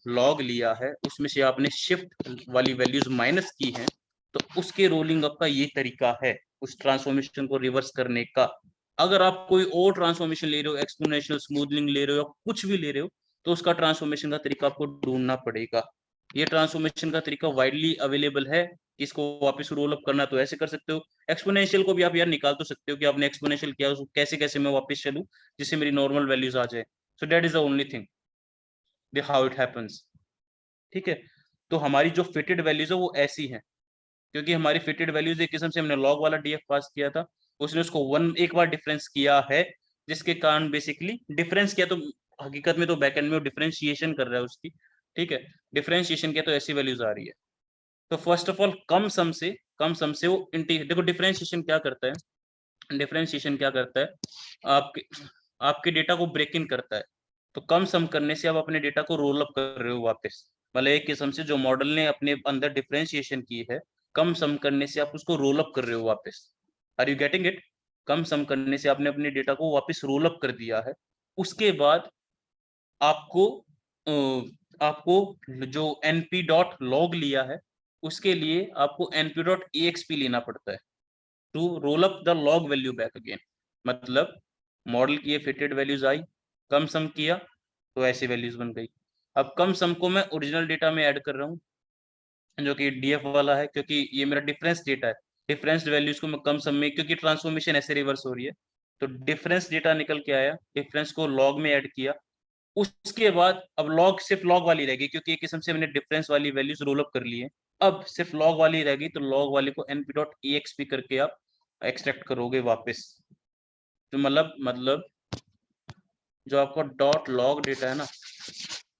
लॉग लिया है उसमें से आपने शिफ्ट वाली वैल्यूज माइनस की हैं, तो उसके रोलिंग अप का ये तरीका है उस ट्रांसफॉर्मेशन को रिवर्स करने का। अगर आप कोई और ट्रांसफॉर्मेशन ले रहे हो, एक्सपोनेंशियल स्मूथनिंग ले रहे हो या कुछ भी ले रहे हो, तो उसका ट्रांसफॉर्मेशन का तरीका आपको ढूंढना पड़ेगा। ये ट्रांसफॉर्मेशन का तरीका वाइडली अवेलेबल है, इसको वापस रोल अप करना तो ऐसे कर सकते हो, एक्सपोनेंशियल को भी आप यार निकाल तो सकते हो कि आपने एक्सपोनेंशियल किया, उसको कैसे कैसे मैं वापस चलूं जिससे मेरी नॉर्मल वैल्यूज आ जाए। सो that is the only thing how it happens. ठीक है, तो हमारी जो फिटेड वैल्यूज है वो ऐसी हैं, क्योंकि हमारी फिटेड वैल्यूज एक किस्म से हमने लॉग वाला डीएफ पास किया था, उसने उसको वन एक बार डिफरेंस किया है, जिसके कारण बेसिकली डिफरेंस किया, तो हकीकत में तो बैकएंड में वो डिफरेंशिएशन कर रहा है उसकी। ठीक है, डिफरेंशिएशन किया तो ऐसी वैल्यूज आ रही है। तो फर्स्ट ऑफ ऑल कम सम से वो देखो डिफरेंशिएशन क्या करता है, डिफरेंशिएशन क्या करता है, आपके आपके डेटा को ब्रेक इन करता है। तो कम सम करने से आप अपने डेटा को रोल अप कर रहे हो वापस, मतलब एक किस्म से जो मॉडल ने अपने अंदर डिफरेंशिएशन की है, कम सम करने से आप उसको रोल अप कर रहे हो वापस। Are you getting it? कम सम करने से आपने अपने डेटा को वापस रोल अप कर दिया है। उसके बाद आपको आपको जो np.log लिया है, उसके लिए आपको np.exp लेना पड़ता है to roll up the log value back again. मतलब मॉडल की ये फिटेड वैल्यूज आई, कम सम किया तो ऐसी वैल्यूज बन गई। अब कम सम को मैं ओरिजिनल डेटा में ऐड कर रहा हूँ, जो कि डीएफ वाला है, क्योंकि ये मेरा डिफरेंस डेटा है। डिफरेंस वैल्यूज को मैं कम सम में, क्योंकि ट्रांसफॉर्मेशन ऐसे रिवर्स हो रही है, तो डिफरेंस डेटा निकल के आया, डिफरेंस को लॉग में ऐड किया। उसके बाद अब लॉग सिर्फ लॉग वाली रहेगी, क्योंकि एक किस्म से हमने डिफरेंस वाली वैल्यूज रोल अप कर ली है। अब सिर्फ लॉग वाली रहेगी, तो लॉग वाले को np.exp करके आप एक्सट्रैक्ट करोगे वापस। तो मतलब जो आपका डॉट लॉग डेटा है ना,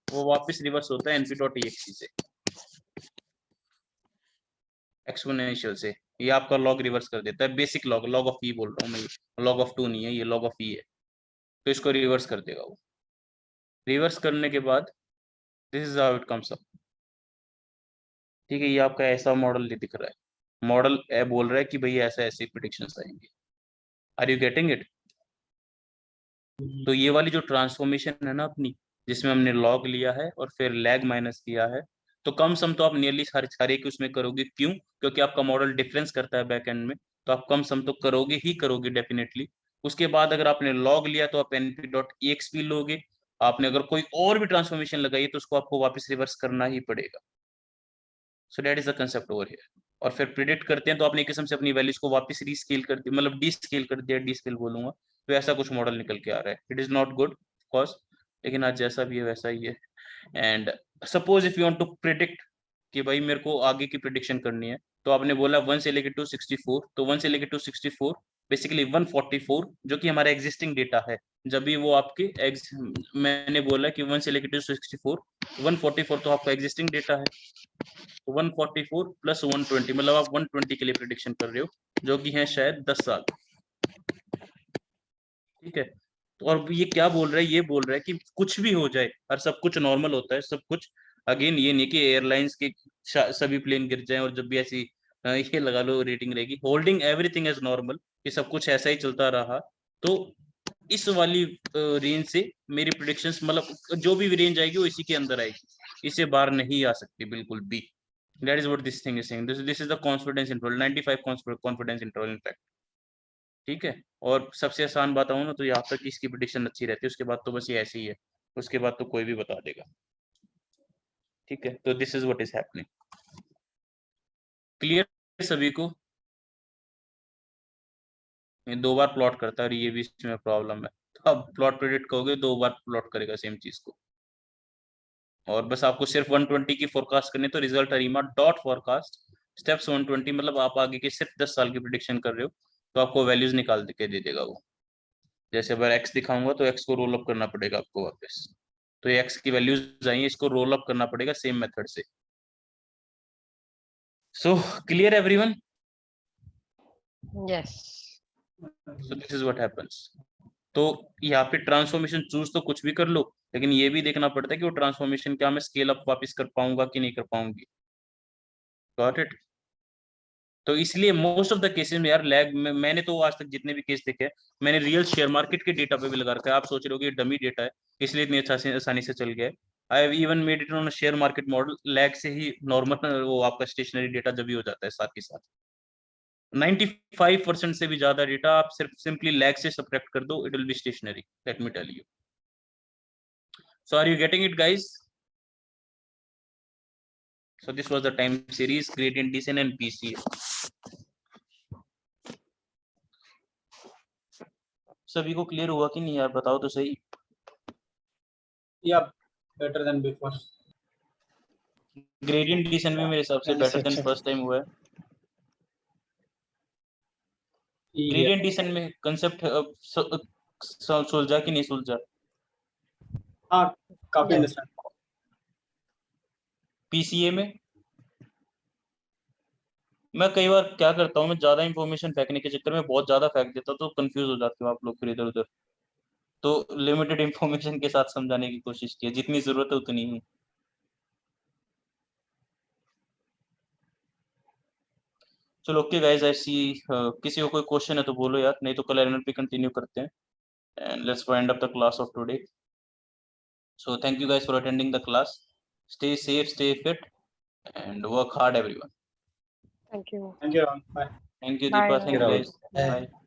वो वापस रिवर्स होता है np.exe से, एक्सपोनेंशियल से। ये आपका लॉग रिवर्स कर देता है, बेसिक लॉग, लॉग ऑफ ई बोल रहा हूँ मैं, लॉग ऑफ 2 नहीं है, ये लॉग ऑफ ई है। तो इसको रिवर्स कर देगा वो। रिवर्स करने के बाद this is how it comes up. ठीक है, ये आपका ऐसा मॉडल दिख रहा है, मॉडल बोल रहा है कि भाई ऐसा ऐसे प्रिडिक्शंस आएंगे। Are you getting it? तो ये वाली जो ट्रांसफॉर्मेशन है ना अपनी, जिसमें हमने लॉग लिया है और फिर लैग माइनस किया है, तो कम सम तो आप नियरली हर एक उसमें करोगे। क्यों? क्योंकि आपका मॉडल डिफरेंस करता है बैक एंड में, तो आप कम सम तो करोगे ही करोगे डेफिनेटली। उसके बाद अगर आपने लॉग लिया तो आप np.exp लोगे। आपने अगर कोई और भी ट्रांसफॉर्मेशन लगाई तो उसको आपको वापस रिवर्स करना ही पड़ेगा। सो that is the concept over here. और फिर प्रिडिक्ट करते हैं तो आपने किस्म से अपनी वैल्यूज को वापस रीस्केल कर दिया, मतलब डी स्केल कर दिया, डी स्केल बोलूंगा, तो ऐसा कुछ मॉडल निकल के आ रहा है। It is not good of course, लेकिन आज जैसा भी है वैसा ही है। And suppose if you want to predict कि भाई मेरे को आगे की प्रिडिक्शन करनी है, तो आपने बोला 1 से लेकर 264, तो 1 से लेकर 264 बेसिकली 144 जो कि हमारा एग्जिस्टिंग डेटा है। जब भी वो आपके मैंने बोला कि 1 से लेकर 264, 144 तो आपका एग्जिस्टिंग डेटा है। 144 प्लस 120, मतलब आप 120 के लिए प्रिडिक्शन कर रहे हो, जो कि है शायद 10 साल। ठीक है, तो और ये क्या बोल रहा है, ये बोल रहा है कि कुछ भी हो जाए और सब कुछ नॉर्मल होता है, सब कुछ। अगेन ये नहीं कि एयरलाइंस के सभी प्लेन गिर जाएं और जब भी ऐसी ये लगा लो रेटिंग रहेगी, होल्डिंग एवरीथिंग एज नॉर्मल, कि सब कुछ ऐसा ही चलता रहा, तो इस वाली रेंज से मेरी प्रिडिक्शंस, मतलब जो भी रेंज आएगी वो इसी के अंदर आएगी, इससे बाहर नहीं आ सकती बिल्कुल भी। That is what this thing is saying. This is the confidence interval, 95 confidence interval in fact. ठीक है, और सबसे आसान बात आऊँ ना तो यहाँ तक इसकी प्रिडिक्शन अच्छी रहती है, उसके बाद तो बस ये ऐसे ही है, उसके बाद तो कोई भी बता देगा। ठीक है, तो this is what is happening. Clear सभी को? ये 2 बार प्लॉट करता है और ये भी इसमें प्रॉब्लम है। तो अब प्लॉट प्रेडिक्ट करोगे 2 बार प्लॉट करेगा सेम चीज को। और बस आपको सिर्फ 120 की फोरकास्ट करनी है, तो रिजल्ट अरीमा डॉट फोरकास्ट स्टेप्स 120, मतलब आप आगे के सिर्फ 10 साल की प्रिडिक्शन कर रहे हो तो आपको वैल्यूज निकाल के दे देगा वो। जैसे अगर एक्स दिखाऊंगा तो एक्स को रोल अप करना पड़ेगा आपको वापस, तो ये एक्स की वैल्यूज आई, इसको रोल अप करना पड़ेगा सेम मेथड से। So clear everyone? Yes. So this is what happens. तो यहाँ पे ट्रांसफॉर्मेशन चूज तो कुछ भी कर लो, लेकिन ये भी देखना पड़ता है कि वो ट्रांसफॉर्मेशन क्या मैं स्केल अप वापस कर पाऊंगा कि नहीं कर पाऊंगी। Got it? तो इसलिए मोस्ट ऑफ द केसेस में यार लैग में, मैंने तो आज तक जितने भी केस देखे हैं, मैंने रियल शेयर मार्केट के डेटा पे भी लगा रखा है। आप सोच रहे हो कि डमी डेटा है इसलिए इतनी आसानी से चल गया है। I have even made it on share market model, lag से ही नॉर्मल वो आपका स्टेशनरी डेटा जब भी हो जाता है साथ के साथ। 95% से भी ज्यादा डेटा आप सिर्फ सिंपली लैग से सब्ट्रैक्ट कर दो, it will be stationary, let me tell you. So are you getting it guys? So this was the time series, gradient descent and PCA. सभी को क्लियर हुआ कि नहीं यार, बताओ तो सही। Yeah, better than before. Gradient descent में मेरे हिसाब से बेटर देन फर्स्ट टाइम हुआ है। Yeah. ग्रेडियंट डिसेंट में कंसेप्ट सुलझा कि नहीं सुलझा? हाँ, काफी Yeah. अंडरस्टैंड। पीसीए में मैं कई बार क्या करता हूँ, मैं ज्यादा इंफॉर्मेशन फेंकने के चक्कर में बहुत ज्यादा फेंक देता हूँ, तो कंफ्यूज हो जाते हो आप लोग फिर इधर उधर। तो लिमिटेड इंफॉर्मेशन के साथ समझाने की कोशिश की, जितनी जरूरत है उतनी ही। चलो ओके गाइस, ऐसी किसी को कोई क्वेश्चन है तो बोलो यार, नहीं तो कल एनएलपी कंटिन्यू करते हैं। And let's wind up the class of today. So thank you guys for attending the class. Stay safe, stay fit, and work hard everyone. Thank you. Thank you, Ram. Bye. Thank you Bye. Deepa, thank you guys. Bye. Bye.